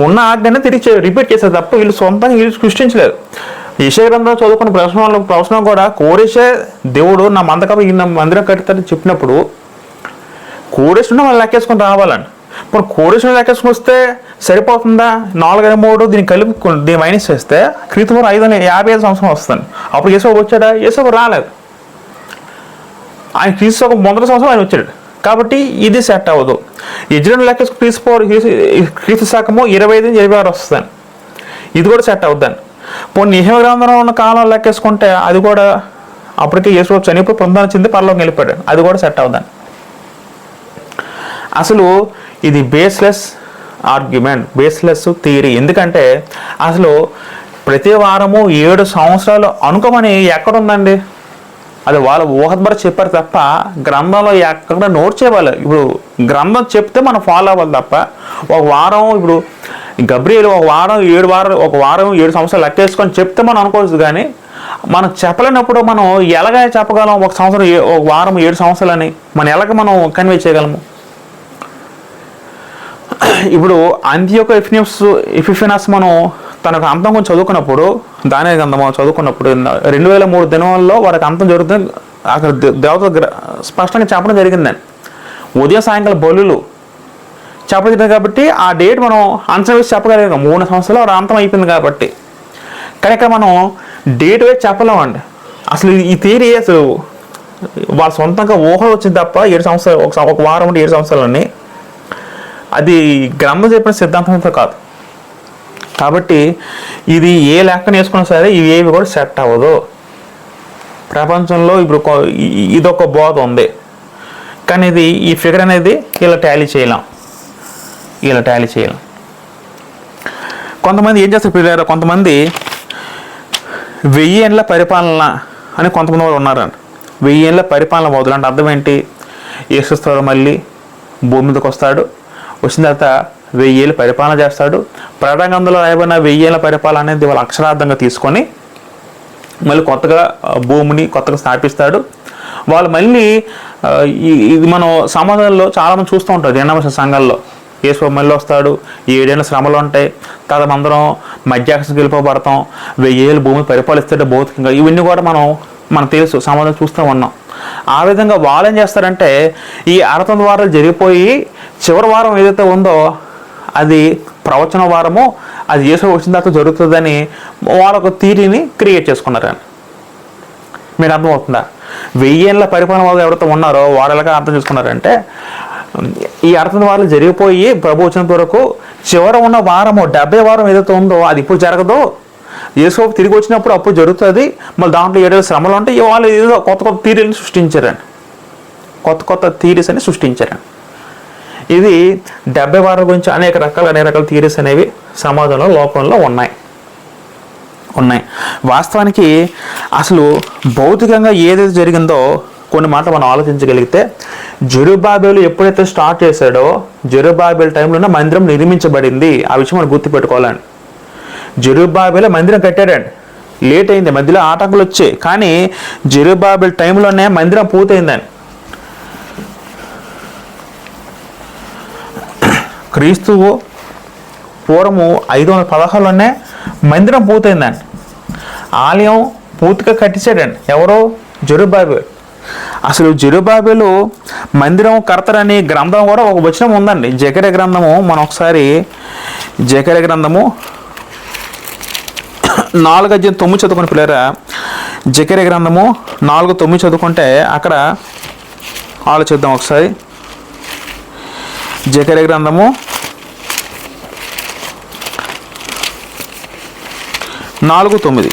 ఉన్న ఆజ్ఞనే తిరిగి రిపీట్ చేశారు తప్ప వీళ్ళు సొంతంగా వీళ్ళు సృష్టించలేదు. యెషయా గ్రంథంలో చదువుకున్న ప్రవచనం కూడా కోరేషే దేవుడు నా మందిరం కడతాడని చెప్పినప్పుడు కోరేష్ నుండి వాళ్ళు లెక్కేసుకొని రావాలండి. ఇప్పుడు కోరేష్ లెక్కేసుకొని వస్తే సరిపోతుందా? 4-3 దీన్ని కలిపి దీన్ని మైనస్ చేస్తే క్రీస్తు 555 సంవత్సరం వస్తుంది. అప్పుడు యేసు వచ్చాడా? యేసు రాలేదు. ఆయన క్రీస్తు మొదటి సంవత్సరం ఆయన వచ్చాడు కాబట్టి ఇది సెట్ అవ్వదు. యెజ్రెలు లెక్కేసుకుని క్రీస్తు శకము 25-26 వస్తుందండి. ఇది కూడా సెట్ అవుద్దండి. పోనీ నెహెమ్యా గ్రంథంలో ఉన్న కాలం లెక్కేసుకుంటే అది కూడా అప్పటికే యేసు చనిపోయి పునరుద్ధరణ చెంది పరలోకి వెళ్ళిపోయాడు, అది కూడా సెట్ అవుద్దండి. అసలు ఇది బేస్లెస్ ఆర్గ్యుమెంట్, బేస్లెస్ థియరీ. ఎందుకంటే అసలు ప్రతి వారము 7 సంవత్సరాలు అనుకోమని ఎక్కడుందండి? అది వాళ్ళు ఊహద్వారా చెప్పారు తప్ప గ్రంథంలో ఎక్కడ నోట్ చేయాలి. ఇప్పుడు గ్రంథం చెప్తే మనం ఫాలో అవ్వాలి తప్ప ఒక వారం ఇప్పుడు గబ్రియేలు ఒక వారం 7 సంవత్సరాలు లెక్కేసుకొని చెప్తే మనం అనుకోవచ్చు. కానీ మనం చెప్పలేనప్పుడు మనం ఎలాగ చెప్పగలం? ఒక సంవత్సరం, ఒక వారం, 7 సంవత్సరాలని మనం ఎలాగ మనం కన్వే చేయగలము? ఇప్పుడు అంత్యోక ఎపిఫెనస్ మనం తనకు అంతం కొంచెం చదువుకున్నప్పుడు, దానియేలు గ్రంథం చదువుకున్నప్పుడు 2003 దినాల్లో వారికి అంతం జరుగుతుంది అక్కడ దేవత స్పష్టంగా చెప్పడం జరిగిందండి. ఉదయం సాయంకాలం బలులు చెప్పడం జరిగింది కాబట్టి ఆ డేట్ మనం అంచనా వేసి చెప్పగలిగాం. 3 సంవత్సరాలు వాడు అంతం అయిపోయింది కాబట్టి. కానీ ఇక్కడ మనం డేట్ వేసి చెప్పలేమండి. అసలు ఈ థియరీ అసలు వాళ్ళ సొంతంగా ఊహలు వచ్చింది తప్ప 7 సంవత్సరాలు, ఒక వారం 7 సంవత్సరాలని అది గ్రంథం చెప్పిన సిద్ధాంతంతో కాదు. కాబట్టి ఇది ఏ లెక్కన వేసుకున్నా సరే ఇవి ఏవి కూడా సెట్ అవ్వదు. ప్రపంచంలో ఇప్పుడు ఇదొక బోధ ఉంది, కానీ ఇది ఈ ఫిగర్ అనేది ఇలా టాలీ చేయలేం. కొంతమంది ఏం చేస్తారు పిల్లలు, కొంతమంది 1000 ఏళ్ళ పరిపాలన అని కొంతమంది వాళ్ళు ఉన్నారండి. 1000 ఏళ్ళ పరిపాలన మొదలు అంటే అర్థం ఏంటి? యేసుక్రీస్తు మళ్ళీ భూమి మీదకి వస్తాడు, వచ్చిన తర్వాత 1000 ఏళ్ళు పరిపాలన చేస్తాడు. ప్రకటన గ్రంథంలో రాయబడిన 1000 ఏళ్ళ పరిపాలన అనేది వాళ్ళు అక్షరార్థంగా తీసుకొని మళ్ళీ కొత్తగా భూమిని కొత్తగా స్థాపిస్తాడు. వాళ్ళు మళ్ళీ ఇది మనం సమాజంలో చాలామంది చూస్తూ ఉంటారు. జనవస సంఘాల్లో యేసు మళ్ళీ వస్తాడు, 7 ఏళ్ళ శ్రమలు ఉంటాయి, తర్వాత అందరం మధ్యాకాశం వెళ్ళిపోబడతాం, 1000 ఏళ్ళు భూమి పరిపాలిస్తాడు భౌతికంగా. ఇవన్నీ కూడా మనకు తెలుసు, సమాజం చూస్తూ ఉన్నాం. ఆ విధంగా వాళ్ళు ఏం చేస్తారంటే ఈ 69 వారాలు జరిగిపోయి చివరి వారం ఏదైతే ఉందో అది ప్రవచన వారము, అది యేసు వచ్చిన తర్వాత జరుగుతుందని వాళ్ళొక థియరీని క్రియేట్ చేసుకున్నారని. మీరు అర్థమవుతుందా? 1000 ఏళ్ళ పరిపాలన వాళ్ళు ఎవరైతే ఉన్నారో వాళ్ళు ఎలాగా అర్థం చేసుకున్నారంటే ఈ 69 వారాలు జరిగిపోయి ప్రభు వచ్చినంత వరకు చివర ఉన్న వారము 70 వారం ఏదైతే ఉందో అది ఇప్పుడు జరగదు, యేసు తిరిగి వచ్చినప్పుడు అప్పుడు జరుగుతుంది. మళ్ళీ దాంట్లో 7 శ్రమలు ఉంటాయి. వాళ్ళు ఏదో కొత్త థియరీని సృష్టించారని, కొత్త థియరీస్ అని సృష్టించారని. ఇది 70 వారాల గురించి అనేక రకాల థియరీస్ అనేవి సమాజంలో లోకంలో ఉన్నాయి. వాస్తవానికి అసలు భౌతికంగా ఏదైతే జరిగిందో కొన్ని మాటలు మనం ఆలోచించగలిగితే, జెరుబ్బాబెలు ఎప్పుడైతే స్టార్ట్ చేశాడో జెరుబ్బాబెల్ టైంలోనే మందిరం నిర్మించబడింది. ఆ విషయం మనం గుర్తుపెట్టుకోవాలండి. జెరుబ్బాబెలు మందిరం కట్టాడండి, లేట్ అయింది, మధ్యలో ఆటంకులు వచ్చాయి, కానీ జెరుబ్బాబెల్ టైంలోనే మందిరం పూర్తయిందండి. క్రీస్తువు పూర్వము 516లోనే మందిరం పూర్తయిందండి. ఆలయం పూర్తిగా కట్టించాడండి. ఎవరో? జెరుబ్బాబెలు. అసలు జెరుబ్బాబెలు మందిరం కడతారని గ్రంథం కూడా ఒక వచనం ఉందండి. జెకర్యా గ్రంథము, మనం ఒకసారి జెకర్యా గ్రంథము 4:9 చదువుకుని పిల్లరా, జెకర్యా గ్రంథము 4:9 చదువుకుంటే అక్కడ ఆలోచిద్దాం ఒకసారి. జెకర్యా గ్రంథము 4:9.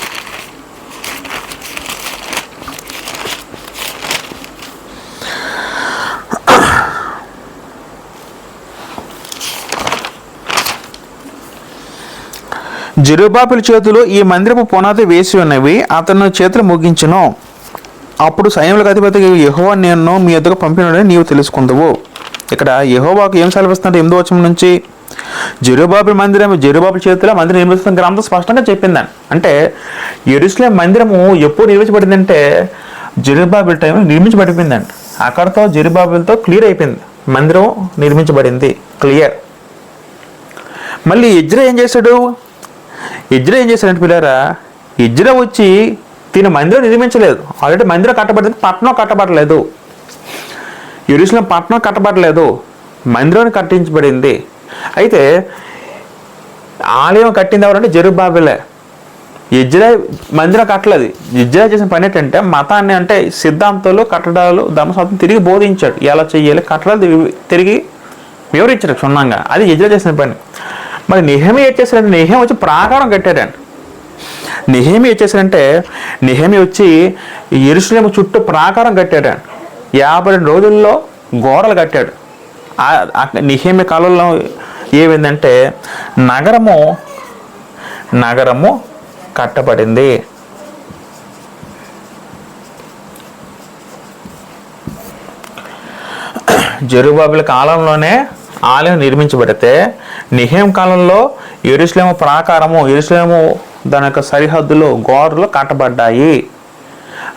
జెరుబ్బాబెలు చేతులు ఈ మందిరపు పునాది వేసి ఉన్నవి, అతను చేతులు ముగించును. అప్పుడు సైన్యములకు అధిపతి యెహోవా నిన్ను మీ యొద్దకు పంపినని నీవు తెలుసుకుందువు. ఇక్కడ యెహోవాకు ఏం సెలవిస్తుంటే 8వ వచనం నుంచి జెరుబ్బాబెలు చేతిలో మందిరం నిర్మిస్తున్న గ్రంథం స్పష్టంగా చెప్పిందని. అంటే యెరూషలేం మందిరము ఎప్పుడు నిర్మించబడిందంటే జెరుబ్బాబెల్ టైంలో నిర్మించబడిపోయిందండి. అక్కడతో జెరుబ్బాబెల్తో క్లియర్ అయిపోయింది, మందిరం నిర్మించబడింది, క్లియర్. మళ్ళీ ఎజ్రా ఏం చేశాడంటే పిల్లరా, ఎజ్రా వచ్చి తిన మందిరం నిర్మించలేదు. ఆల్రెడీ మందిరం కట్టబడింది, పట్టణం కట్టబడలేదు. యెరూషలేం పట్టణం కట్టబడలేదు, మందిరం కట్టించబడింది. అయితే ఆలయం కట్టింది ఎవరంటే జెరుబ్బాబెలే. ఎజ్రా మందిరం కట్టలేదు. ఎజ్రా చేసిన పని ఏంటంటే మతాన్ని, అంటే సిద్ధాంతాలు, కట్టడాలు, ధర్మశాస్త్రం తిరిగి బోధించాడు. ఎలా చెయ్యాలి, కట్టడాలు తిరిగి వివరించాడు క్షుణ్ణంగా. అది ఎజ్రా చేసిన పని. మరి నెహెమీయా ఏం చేశాడంటే, నెహెమీయా వచ్చి ప్రాకారం కట్టాడండి. నెహెమీయా ఏం చేశాడంటే, నెహెమీయా వచ్చి యెరూషలేము చుట్టూ ప్రాకారం కట్టాడండి. 52 రోజుల్లో గోడలు కట్టాడు. నెహెమీయా కాలంలో ఏమైందంటే నగరము కట్టబడింది. జెరుబ్బాబెల్ కాలంలోనే ఆలయం నిర్మించబడితే నెహెమీయా కాలంలో యెరూషలేము ప్రాకారము, యెరూషలేము దాని యొక్క సరిహద్దులో గోడలు కట్టబడ్డాయి.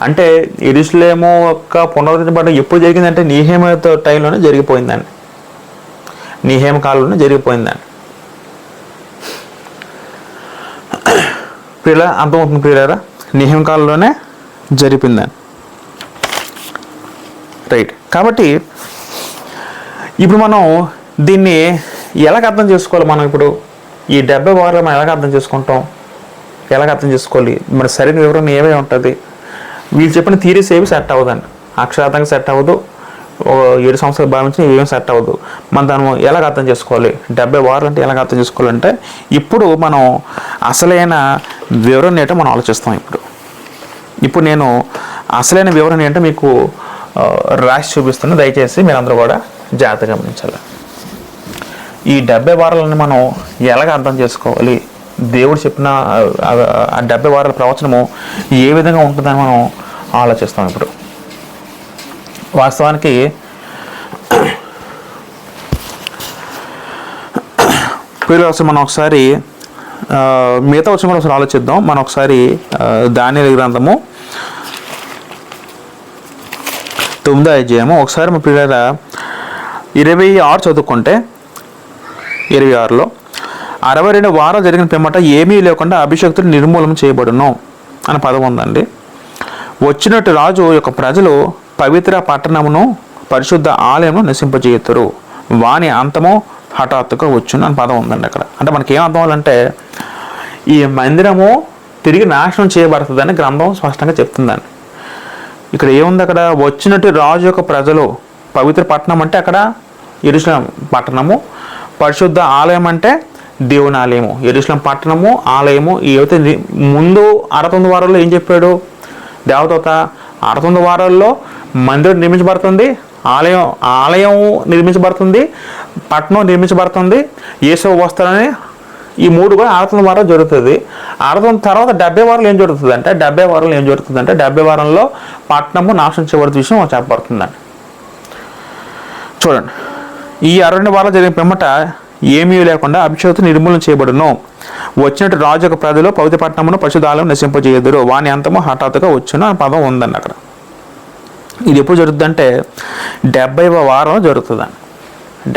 అంటే యెరూషలేము యొక్క పునరుద్ధరించబడడం ఎప్పుడు జరిగిందంటే నెహెమీయా టైంలోనే జరిగిపోయిందండి. నెహెమీయా కాలంలోనే జరిగిపోయిందండి. ప్రియుల అర్థమవుతుంది ప్రియులారా, నెహెమీయా కాలంలోనే జరిపిందని. రైట్. కాబట్టి ఇప్పుడు మనం దీన్ని ఎలాగ అర్థం చేసుకోవాలి? మనం ఇప్పుడు ఈ 70 వారాలు మనం ఎలాగ అర్థం చేసుకుంటాం, ఎలాగ అర్థం చేసుకోవాలి? మరి సరైన వివరణ ఏమై ఉంటుంది? వీళ్ళు చెప్పిన థీరీస్ ఏవి సెట్ అవ్వదండి, అక్షరార్థంగా సెట్ అవ్వదు. 7 సంవత్సరాలు భావించి ఏమేమి సెట్ అవ్వదు. మనం దాన్ని ఎలాగ అర్థం చేసుకోవాలి? 70 వారాలు అంటే ఎలాగ అర్థం చేసుకోవాలంటే ఇప్పుడు మనం అసలైన వివరణ ఏంటో మనం ఆలోచిస్తాం. ఇప్పుడు నేను అసలైన వివరణ ఏంటో మీకు రాసి చూపిస్తున్నా. దయచేసి మీరందరూ కూడా జాగ్రత్తగా గమనించాలి. ఈ 70 వారాలను మనం ఎలాగ అర్థం చేసుకోవాలి? దేవుడు చెప్పిన ఆ 70 వారాల ప్రవచనము ఏ విధంగా ఉంటుందని మనం ఆలోచిస్తాం. ఇప్పుడు వాస్తవానికి మనం ఒకసారి మిగతా వచ్చిన కూడా ఒకసారి ఆలోచిద్దాం. మనం ఒకసారి దానియేలు గ్రంథము 9వ అధ్యాయము ఒకసారి మా పిల్లల 26 చదువుకుంటే 26లో 62 వారాలు జరిగిన పిమ్మట ఏమీ లేకుండా అభిషక్తుడు నిర్మూలన చేయబడును అని పదం ఉందండి. వచ్చినట్టు రాజు యొక్క ప్రజలు పవిత్ర పట్టణమును పరిశుద్ధ ఆలయమును నశింపజేయుతారు, వాని అంతము హఠాత్తుగా వచ్చును అని పదం ఉందండి అక్కడ. అంటే మనకి ఏం అర్థం అవ్వాలంటే ఈ మందిరము తిరిగి నాశనం చేయబడుతుందని గ్రంథం స్పష్టంగా చెప్తుందండి. ఇక్కడ ఏముంది? అక్కడ వచ్చినట్టు రాజు యొక్క ప్రజలు, పవిత్ర పట్టణం అంటే అక్కడ యెరూషలేం పట్టణము, పరిశుద్ధ ఆలయం అంటే దేవుని ఆలయము. యెరూషలేం పట్టణము, ఆలయము. ఏవైతే ముందు 69 వారాల్లో ఏం చెప్పాడు దేవదూత? 69 వారాల్లో మందిరం నిర్మించబడుతుంది, ఆలయం నిర్మించబడుతుంది, పట్టణం నిర్మించబడుతుంది, యేసు వస్తాడని. ఈ 3 కూడా 69 వారాలు జరుగుతుంది. 69 తర్వాత 70 వారాలు ఏం జరుగుతుంది అంటే 70 వారంలో పట్టణము నాశనం చేయబడుతున్న విషయం చెప్పబడుతుందండి. చూడండి, ఈ 62 వారాలు జరిగిన పిమ్మట ఏమీ లేకుండా అభిషేకం నిర్మూలన చేయబడును. వచ్చినట్టు రాజు యొక్క ప్రజలు పవిత్ర పట్టణమును పరిశుద్ధాలయం నశింపజేయుదురు, వాని అంతము హఠాత్తుగా వచ్చును అని పదం ఉందండి అక్కడ. ఇది ఎప్పుడు జరుగుతుంది అంటే 70వ వారంలో జరుగుతుందండి.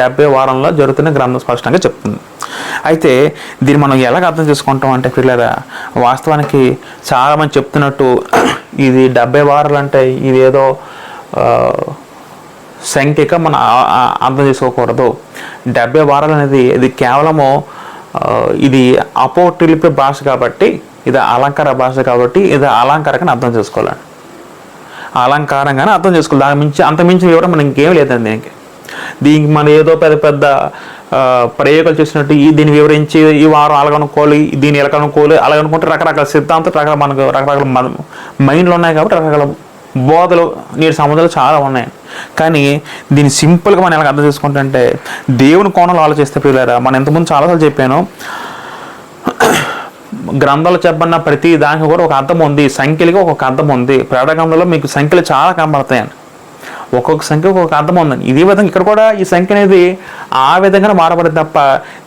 70 వారంలో జరుగుతున్న గ్రంథం స్పష్టంగా చెప్తుంది. అయితే దీన్ని మనం ఎలాగ అర్థం చేసుకుంటాం అంటే పిల్లరా, వాస్తవానికి చాలామంది చెప్తున్నట్టు ఇది 70 వారాలు అంటే ఇదేదో సంఖ్యగా మనం అర్థం చేసుకోకూడదు. 70 వారాలు అనేది ఇది కేవలము ఇది అపోక్రిఫ్ భాష కాబట్టి, ఇది అలంకార భాష కాబట్టి ఇది అలంకారంగా అర్థం చేసుకోవాలండి. అలంకారంగానే అర్థం చేసుకోవాలి. దాని మించి అంతమించిన వివరం మనకి ఇంకేం లేదండి. దీనికి మనం ఏదో పెద్ద పెద్ద ప్రయోగాలు చేసినట్టు దీన్ని వివరించి ఈ వారం అలాగనుకోవాలి, దీన్ని ఎలా కనుక్కోవాలి, అలాగనుకుంటే రకరకాల సిద్ధాంతాలు మనకు రకరకాల మైండ్లు ఉన్నాయి. కాబట్టి రకరకాల బోధలు నీటి సముద్రాలు చాలా ఉన్నాయి. కానీ దీన్ని సింపుల్గా మనం ఎలా అర్థం చేసుకుంటే దేవుని కోణంలో ఆలోచిస్తే పిల్లరా, మనం ఇంతకుముందు చాలాసార్లు చెప్పాను, గ్రంథాలు చెప్పన్న ప్రతి దానికి కూడా ఒక అర్థం ఉంది, సంఖ్యలకి ఒక అర్థం ఉంది. ప్రకటనలో మీకు సంఖ్యలు చాలా కనబడతాయండి. ఒక్కొక్క సంఖ్య ఒక్కొక్క అర్థం ఉందండి. ఇదే విధంగా ఇక్కడ కూడా ఈ సంఖ్య అనేది ఆ విధంగా మారబడింది తప్ప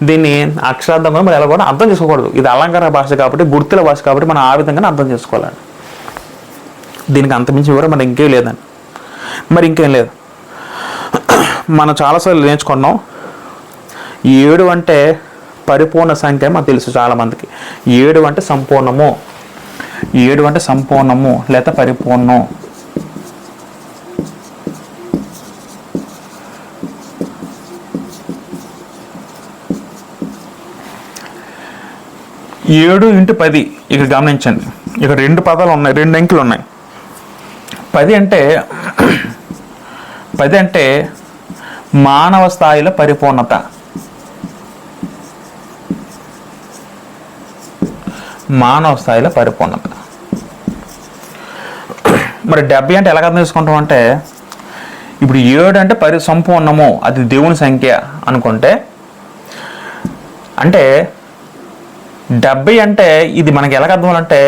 దీన్ని అక్షరార్థంగా మనం ఎలా కూడా అర్థం చేసుకోకూడదు. ఇది అలంకార భాష కాబట్టి, గుర్తుల భాష కాబట్టి మనం ఆ విధంగానే అర్థం చేసుకోవాలండి. దీనికి అంతమించి వివరం మనం ఇంకేం లేదండి. మరి ఇంకేం లేదు. మనం చాలాసార్లు నేర్చుకున్నాం 7 అంటే పరిపూర్ణ సంఖ్య మనకు తెలుసు చాలామందికి. 7 అంటే సంపూర్ణము, 7 అంటే సంపూర్ణము లేదా పరిపూర్ణం. ఏడు ఇంటూ 10 ఇక్కడ గమనించండి. ఇక్కడ 2 పదాలు ఉన్నాయి, 2 అంకెలు ఉన్నాయి. 10 అంటే మానవ స్థాయిలో పరిపూర్ణత. మానవ స్థాయిలో పరిపూర్ణత. మరి 70 అంటే ఎలా అర్థం చేసుకుంటాం అంటే ఇప్పుడు 7 అంటే సంపూర్ణము, అది దేవుని సంఖ్య అనుకుంటే, అంటే 70 అంటే ఇది మనకి ఎలా అర్థం అంటే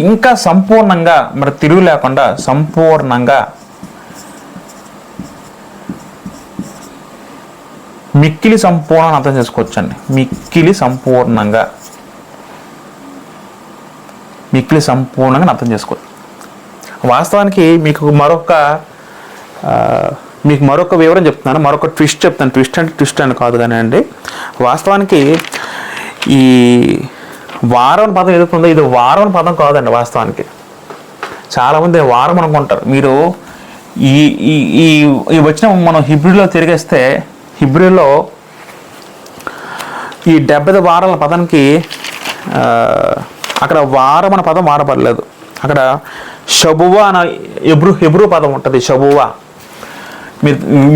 ఇంకా సంపూర్ణంగా, మరి తిరుగు లేకుండా సంపూర్ణంగా, మిక్కిలి సంపూర్ణ అర్థం చేసుకోవచ్చండి. మిక్కిలి సంపూర్ణంగా. మిక్కిలి సంపూర్ణంగా అర్థం చేసుకోవచ్చు. వాస్తవానికి మీకు మరొక వివరం చెప్తున్నాను, మరొక ట్విస్ట్ చెప్తాను. ట్విస్ట్ అని కాదు కానీ అండి, వాస్తవానికి ఈ వారం పదం ఎదుగుతుందో ఇది వారం పదం కాదండి. వాస్తవానికి చాలామంది వారం అనుకుంటారు. మీరు ఈ వచ్చిన మనం హిబ్రూలో తిరిగేస్తే, హిబ్రూలో ఈ 70 వారాల పదానికి అక్కడ వారం అనే పదం వాడబడలేదు. అక్కడ షబువా అనే హెబ్రూ పదం ఉంటుంది. షబువా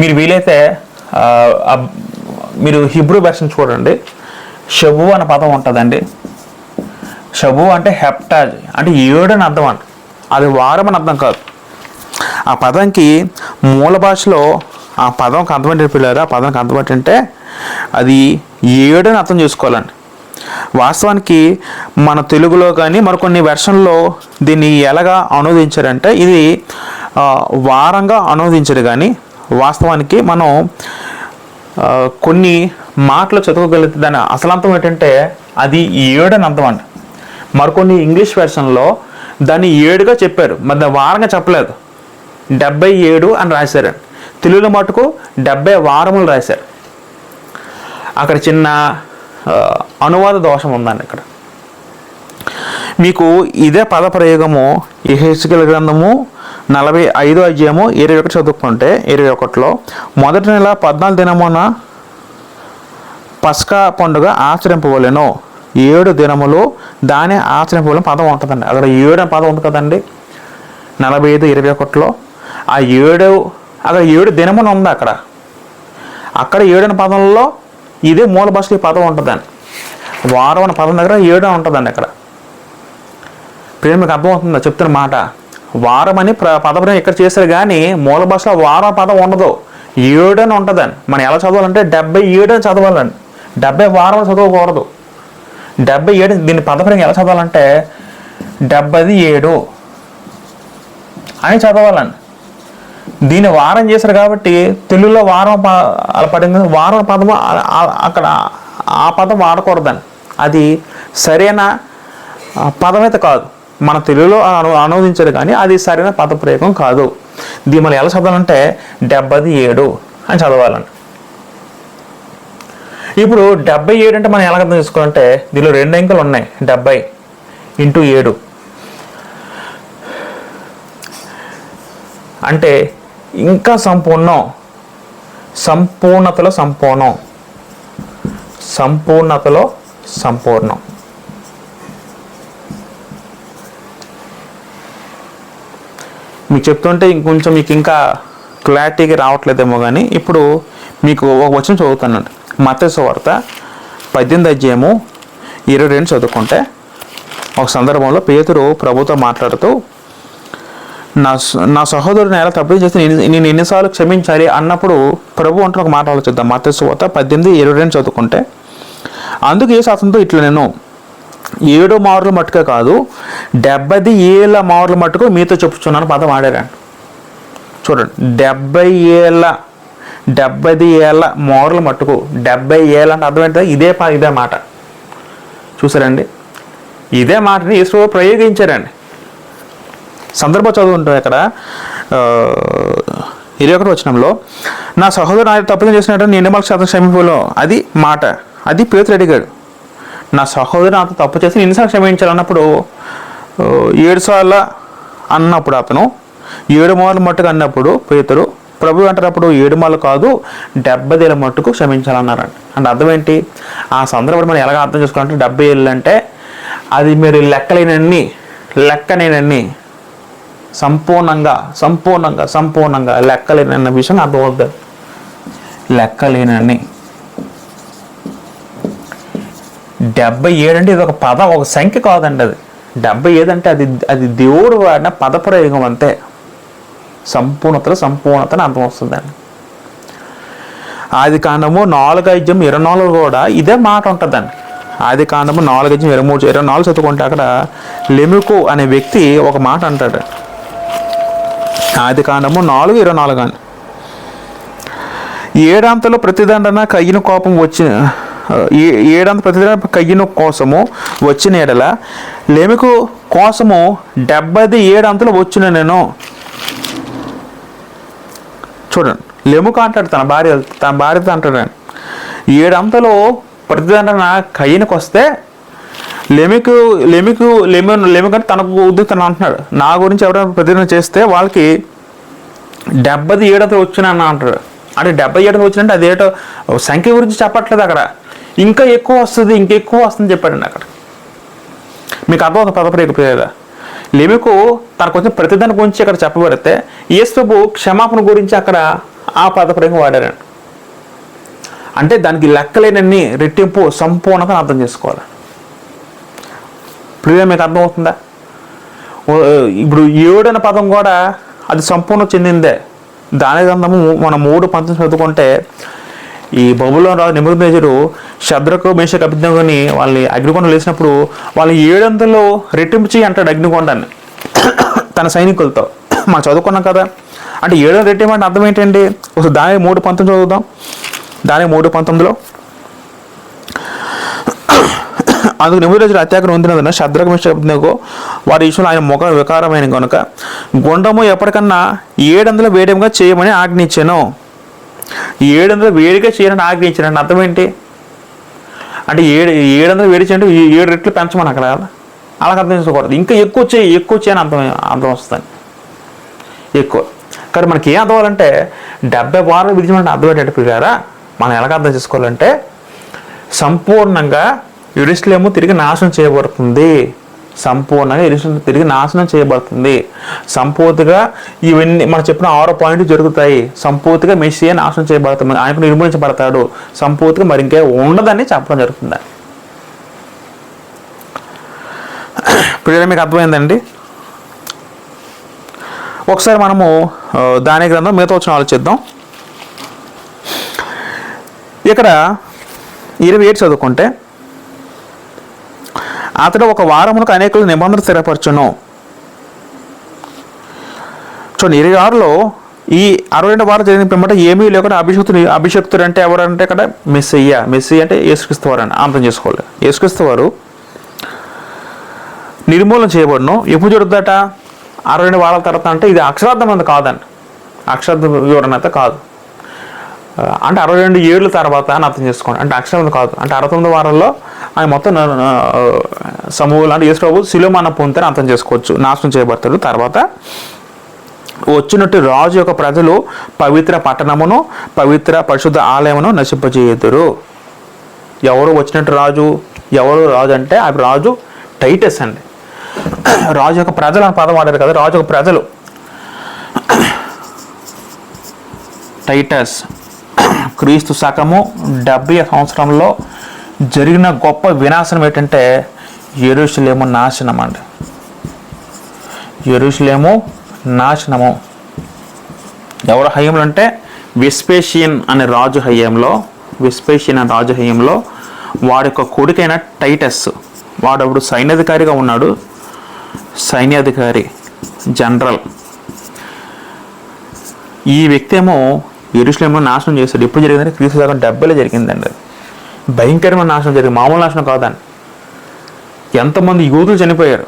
మీరు వీలైతే మీరు హిబ్రూ వెర్షన్ చూడండి. షబువా అనే పదం ఉంటుందండి. షబువా అంటే హెప్టాజ్ అంటే 7 అని అర్థం అంట. అది వారం అని అర్థం కాదు. ఆ పదంకి మూల భాషలో ఆ పదంకి అర్థమేంటి పిల్లలు, ఆ పదానికి అర్థమేంటి అంటే అది 7 అని అర్థం చేసుకోవాలండి. వాస్తవానికి మన తెలుగులో కానీ మరికొన్ని వెర్షన్లో దీన్ని ఎలాగా అనువదించారంటే ఇది వారంగా అనువదించారు. కానీ వాస్తవానికి మనం కొన్ని మాటలు చదువుకోగలిగితే దాని అసలంతం ఏంటంటే అది 7 అని అర్థం అండి. మరికొన్ని ఇంగ్లీష్ వెర్షన్లో దాన్ని 7గా చెప్పారు, మరి దాన్ని వారంగా చెప్పలేదు. 77 అని రాశారు. తెలుగులో మటుకు 70 వారములు రాశారు. అక్కడ చిన్న అనువాద దోషం ఉందండి. ఇక్కడ మీకు ఇదే పద ప్రయోగము యెహెజ్కేలు గ్రంథము 45వ అధ్యాయము 21 చదువుకుంటే 21లో మొదటి నెల 14 దినమున పస్కా పండుగ ఆచరింపవలెను, 7 దినములు దాన్ని ఆచరింపవలెను పదం ఉంటుందండి. అక్కడ 7 అనే పదం ఉంది కదండి 45:21లో. ఆ 7 అక్కడ 7 దినమున ఉంది. అక్కడ 7 అనే పదంలో ఇదే మూల భాషలో ఈ పదం ఉంటుందండి. వారం అనే పదం దగ్గర 7 ఉంటుందండి. అక్కడ ప్రేమ మీకు అర్థమవుతుందా చెప్తున్న మాట? వారం అని పదప్రయోగం ఇక్కడ చేశారు కానీ మూల భాషలో వారం పదం ఉండదు, 7 అని ఉంటుందండి. మనం ఎలా చదవాలంటే 77 అని చదవాలండి. 70 వారం చదవకూడదు. 77 దీన్ని పదప్రయోగం ఎలా చదవాలంటే 77 అని చదవాలండి. దీన్ని వారం చేశారు కాబట్టి తెలుగులో వారం అలా పడింది. వారం పదము అక్కడ ఆ పదం వాడకూడదండి. అది సరైన పదమైతే కాదు. మన తెలుగులో అనువదించారు కానీ అది సరైన పద ప్రయోగం కాదు. దీన్ని మనం ఎలా చదవాలంటే 77 అని చదవాలండి. ఇప్పుడు 77 అంటే మనం ఎలా అర్థం చేసుకోవాలంటే దీనిలో 2 అంకెలు ఉన్నాయి. 70 × 7 అంటే ఇంకా సంపూర్ణం, సంపూర్ణతలో సంపూర్ణం, సంపూర్ణతలో సంపూర్ణం. మీకు చెప్తుంటే ఇంకొంచెం మీకు ఇంకా క్లారిటీగా రావట్లేదేమో కానీ ఇప్పుడు మీకు ఒక వచనం చదువుతానండి. మత్తయి సువార్త 18వ అధ్యాయము 22 చదువుకుంటే ఒక సందర్భంలో పేతురు ప్రభుతో మాట్లాడుతూ నా సహోదరుని ఎలా తప్పు చేస్తే నేను ఎన్నిసార్లు క్షమించాలి అన్నప్పుడు ప్రభు అంటే ఒక మాట ఆలోచిద్దాం. మత్తయి సువార్త 18:22 చదువుకుంటే అందుకు యేసు అతనితో ఇట్లా నేను 7 మార్లు మట్టుకే కాదు 70 ఏళ్ళ మార్లు మట్టుకు మీతో చెప్పుచున్నాను పదం ఆడారండి. చూడండి 70 ఏళ్ళ మార్లు మట్టుకు 70 ఏళ్ళ అంటే అర్థం ఏంటంటే ఇదే మాట చూసారండి. ఇదే మాటని యేసు ప్రయోగించారండి. సందర్భం చదువుకుంటాం. ఇక్కడ 21వ వచనంలో నా సహోదరుడు ఆయన తప్పుగా చేసినట్టు నేను 100% క్షమించను అది మాట. అది పేతురు అడిగాడు. నా సహోదరుడు అంత తప్పు చేసి ఎన్నిసార్లు క్షమించాలన్నప్పుడు 7 సార్లు అన్నప్పుడు అతను 7 మార్లు మట్టుకు అన్నప్పుడు పేతురు ప్రభు అంటారప్పుడు 7 మార్లు కాదు 70 ఏళ్ళ మట్టుకు క్షమించాలన్నారండి. అంటే అర్థం ఏంటి? ఆ సందర్భం మనం ఎలాగ అర్థం చేసుకోవాలంటే 70 ఏళ్ళు అంటే అది మీరు లెక్కలేనన్ని సంపూర్ణంగా లెక్కలేనన్న విషయం అర్థమవుతుంది. లెక్కలేనన్ని 77 అంటే ఇది ఒక పదం, ఒక సంఖ్య కాదండి. అది 77 అంటే అది దేవుడు వాడిన పదప్రయోగం అంతే. సంపూర్ణతని అర్థం వస్తుందండి. ఆదికాండము 4:24 కూడా ఇదే మాట ఉంటుందండి. ఆదికాండము 4:23-24 చదువుకుంటే అక్కడ లెముకు అనే వ్యక్తి ఒక మాట అంటాడు. ఆదికాండము 4:24 అని 7 ప్రతిదండన కయ్యను కోపం ఏడంత ప్రతిదిన కయ్యను కోసము వచ్చిన ఎడల లెమెకు కోసము 77 అంతలు వచ్చిన నేను. చూడండి, లెముకు అంటాడు తన భార్యతో అంటాడు, 7 అంతలు ప్రతిదండన కయ్యనికి వస్తే లెమెకు అంటే తనకు ఉద్యుక్తను అంటున్నాడు, నా గురించి ఎవరైనా ప్రతిదండన చేస్తే వాళ్ళకి 77 అంతలు వచ్చిన అంటాడు. అంటే 77 వచ్చినట్టు అదేటో సంఖ్య గురించి చెప్పట్లేదు అక్కడ, ఇంకా ఎక్కువ వస్తుంది చెప్పాడండి అక్కడ. మీకు అర్థమవుతుంది పదప్రయోగ. లెమెకు తనకు వచ్చిన ప్రతిదాని గురించి అక్కడ చెప్పబడితే యేసు ప్రభు క్షమాపణ గురించి అక్కడ ఆ పదప్రయోగం వాడారండి. అంటే దానికి లెక్కలేనన్ని రెట్టింపు సంపూర్ణతను అర్థం చేసుకోవాలి. ప్రియ మీకు అర్థమవుతుందా? ఇప్పుడు 7 అనే పదం కూడా అది సంపూర్ణ చెందిందే. దాని గ్రంథము మనం 3:19 చదువుకుంటే ఈ బబులోను రాజు నెబుకద్నెజరు శద్రకు మేషకు అబేద్నెగోని వాళ్ళని అగ్నికొండలు వేసినప్పుడు వాళ్ళు 700 రెట్టింపు చేయి అంటాడు అగ్నికొండాన్ని తన సైనికులతో. మనం చదువుకున్నాం కదా. అంటే 700 రెట్టింపు అంటే అర్థం ఏంటండి? ఒకసారి దాని 3:19 చదువుదాం. దాని 3:19లో అందుకు నెబుకద్నెజరు అత్యాగ్రహం పొందినందున శద్రకు మేషకు అబేద్నెగో వారి విషయంలో ఆయన ముఖ వికారమైన కనుక గుండము ఎప్పటికన్నా 700 వేడిగా చేయమని ఆజ్ఞించాను. 700 వేడిగా చేయాలని ఆజ్ఞించాను. అర్థం ఏంటి? అంటే 700 వేడి చేయంటే 7 రెట్లు పెంచమని అక్కడ అలా అర్థం చేసుకోకూడదు. ఇంకా ఎక్కువ చేయని అర్థం వస్తుంది ఎక్కువ. కానీ మనకి ఏం అర్థం అవ్వాలంటే 70 వారాలు విధించమంటే అర్థం ఏంటంటే పిల్లారా, మనం ఎలాగ అర్థం చేసుకోవాలంటే సంపూర్ణంగా యెరూషలేము తిరిగి నాశనం చేయబడుతుంది. సంపూర్తిగా ఇవన్నీ మనం చెప్పిన 6 పాయింట్లు జరుగుతాయి. సంపూర్తిగా మెస్సియా నాశనం చేయబడతాడు, ఆయనకు నిర్మూలించబడతాడు, సంపూర్తిగా మరి ఇంకే ఉండదని చెప్పడం జరుగుతుంది. ఇప్పుడు మీకు అర్థమైందండి? ఒకసారి మనము దాని గ్రంథం మిగతా వచ్చిన ఆలోచిద్దాం. ఇక్కడ 27 చదువుకుంటే అతడు ఒక వారమునకు అనేకులు నిబంధనలు స్థిరపరచును. చూడండి 26లో ఈ 62 వారం జరిగిన పిమ్మట ఏమీ లేకుండా అభిషక్తుడు అంటే ఎవరంటే ఇక్కడ మెస్సియా అంటే యేసుక్రీస్తు వారు అని అర్థం చేసుకోవాలి. యేసుక్రీస్తు వారు నిర్మూలన చేయబడును. ఎప్పుడు జరుగుతుందట? 62 వారాల తర్వాత. అంటే ఇది అక్షరార్థం అంత కాదండి, అక్షరార్థ వివరణ అయితే కాదు. అంటే 62 ఏళ్ళ తర్వాత అని అర్థం చేసుకోండి. అంటే అక్షరార్థం కాదు. అంటే 69 వారాల్లో ఆయన మొత్తం సమూహాలు అంటే యేసు ప్రభు శిలువమరణ పొందుతారని అర్థం చేసుకోవచ్చు. నాశనం చేయబడతారు. తర్వాత వచ్చినట్టు రాజు యొక్క ప్రజలు పవిత్ర పట్టణమును పవిత్ర పరిశుద్ధ ఆలయమును నశింపజేయుదురు. ఎవరు వచ్చినట్టు రాజు? ఎవరు రాజు అంటే ఆ రాజు టైటస్ అండి. రాజు యొక్క ప్రజలు అని పదం వాడారు కదా. రాజు యొక్క ప్రజలు టైటస్ క్రీస్తు శకము 70 సంవత్సరంలో జరిగిన గొప్ప వినాశనం ఏంటంటే యెరూషలేము నాశనం అండి. యెరూషలేము నాశనము ఎవరు హయంలో అంటే వెస్పేషియన్ అనే రాజు హయంలో వాడి యొక్క కొడుకైన టైటస్, వాడు అప్పుడు సైన్యాధికారిగా ఉన్నాడు. సైన్యాధికారి జనరల్. ఈ వ్యక్తి ఏమో యెరూషలేములో నాశనం చేశాడు. ఎప్పుడు జరిగిందంటే క్రీస్తు శకం 70లో జరిగిందండి. భయంకరమైన నాశనం జరిగింది, మామూలు నాశనం కాదండి. ఎంతమంది యూదులు చనిపోయారు?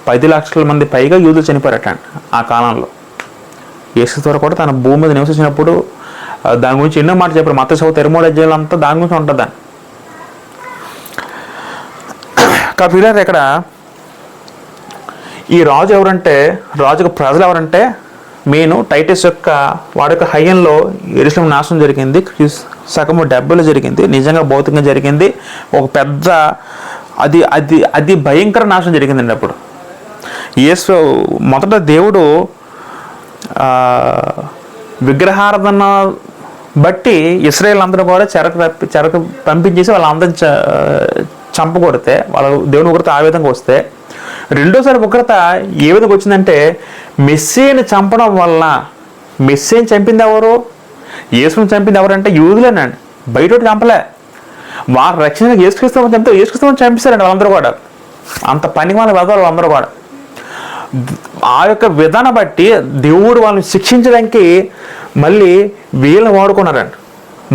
10 లక్షల మంది పైగా యూదులు చనిపోయారట ఆ కాలంలో. యేసు ద్వారా కూడా తన భూమి మీద నివసించినప్పుడు దాని గురించి ఎన్నో మాట చెప్పారు. మత్తయి 23 అధ్యాయాలు అంతా దాని గురించి ఉంటుందని. కాబట్టి ఇక్కడ ఈ రాజు ఎవరంటే, రాజుకు ప్రజలు ఎవరంటే మెయిన్ టైటస్ యొక్క వాడి యొక్క హయంలో యెరూషలేము నాశనం జరిగింది. సగము 70లో జరిగింది. నిజంగా భౌతికంగా జరిగింది. ఒక పెద్ద అది భయంకర నాశనం జరిగిందండి. అప్పుడు యేసు మొదట దేవుడు విగ్రహారాధన బట్టి ఇశ్రాయేల్ అందరూ కూడా చెరకు పంపించేసి వాళ్ళందరినీ చంపకొడితే, వాళ్ళ దేవుని ఉగ్రత ఆ విధంగా వస్తే, రెండోసారి ఉగ్రత ఏ విధంగా వచ్చిందంటే మెస్సీని చంపడం వల్ల. మెస్సీని చంపింది ఎవరు? యేసుని చంపింది ఎవరంటే యూదులేనండి, బయట చంపలే. వారి రక్షణ యేసుక్రీస్తుని చంపితే యేసుక్రీస్తుని చంపిస్తారండి వాళ్ళందరూ కూడా. అంత పని వాళ్ళ వెదవాళ్ళు అందరూ కూడా. ఆ యొక్క విధానం బట్టి దేవుడు వాళ్ళని శిక్షించడానికి మళ్ళీ వీళ్ళని వాడుకున్నారండి.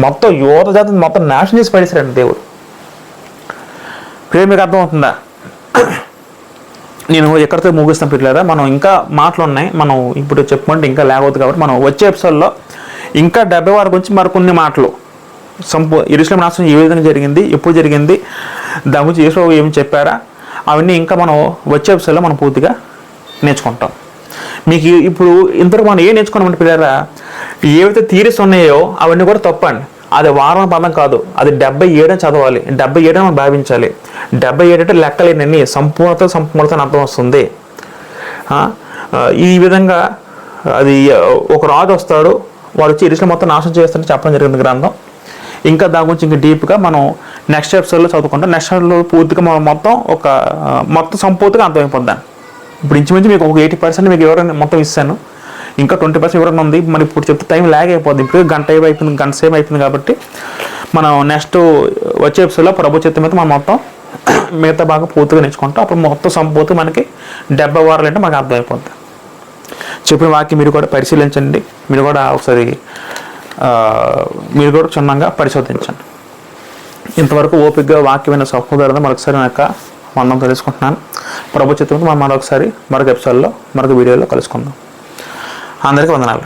మొత్తం యోధ జాతిని మొత్తం నాశనం చేసి పడేశారండి దేవుడు. ప్రియులారా, మీకు అర్థమవుతుందా? నేను ఎక్కడితో ముగిస్తాను ప్రియులారా. మనం ఇంకా మాటలు ఉన్నాయి, మనం ఇప్పుడు చెప్పుకుంటే ఇంకా లేకపోతే కాబట్టి మనం వచ్చే ఎపిసోడ్లో ఇంకా 70 గురించి మరికొన్ని మాటలు యెరూషలేము నాశనం ఏ విధంగా జరిగింది, ఎప్పుడు జరిగింది, దాని గురించి యేసు ఏమి చెప్పారా, అవన్నీ ఇంకా మనం వచ్చే ఎపిసోడ్లో మనం పూర్తిగా నేర్చుకుంటాం. మీకు ఇప్పుడు ఇంతవరకు మనం ఏం నేర్చుకున్నామంటే పిల్లరా, ఏవైతే థియరీస్ ఉన్నాయో అవన్నీ కూడా తప్పండి. అది వారం పదం కాదు, అది 77 చదవాలి, 77 మనం భావించాలి. 77 అంటే లెక్కలేనన్ని సంపూర్ణత అర్థం వస్తుంది. ఈ విధంగా అది ఒక రాజు వస్తాడు, వాడు వచ్చి యెరూషలేము మొత్తం నాశనం చేస్తాడని చెప్పడం జరిగింది గ్రంథం. ఇంకా దాని గురించి ఇంకా డీప్గా మనం నెక్స్ట్ ఎపిసోడ్లో చదువుకుంటాం. నెక్స్ట్ ఎపిసోడ్లో పూర్తిగా మనం మొత్తం సంపూర్తిగా అర్థమైపోద్దాం. ఇప్పుడు ఇంచుమించు మీకు ఒక 80% మీకు ఎవరైనా మొత్తం ఇస్తాను, ఇంకా 20% ఎవరైనా ఉంది. మరి ఇప్పుడు చెప్తే టైం లాగ్ అయిపోద్ది. ఇప్పుడు గంట సేపు అయిపోయింది కాబట్టి మనం నెక్స్ట్ వచ్చే ఎపిసోడ్లో ప్రభు చిత్తం మీద మనం మొత్తం మిగతా బాగా పూర్తిగా నేర్చుకుంటాం. అప్పుడు మొత్తం సంపూర్తి మనకి 70 వారాలు అంటే మనకు అర్థమైపోద్ది. చెప్పిన వాక్యం మీరు కూడా పరిశీలించండి, మీరు కూడా ఒకసారి మీరు కూడా క్షుణ్ణంగా పరిశోధించండి. ఇంతవరకు ఓపికగా వాక్యమైన సహోదరులను మరొకసారి నా యొక్క వందనం తెలుసుకుంటున్నాను. ప్రభు చిత్తంతో మనం మరొక ఎపిసోడ్లో మరొక వీడియోలో కలుసుకుందాం. అందరికీ వందనాలు.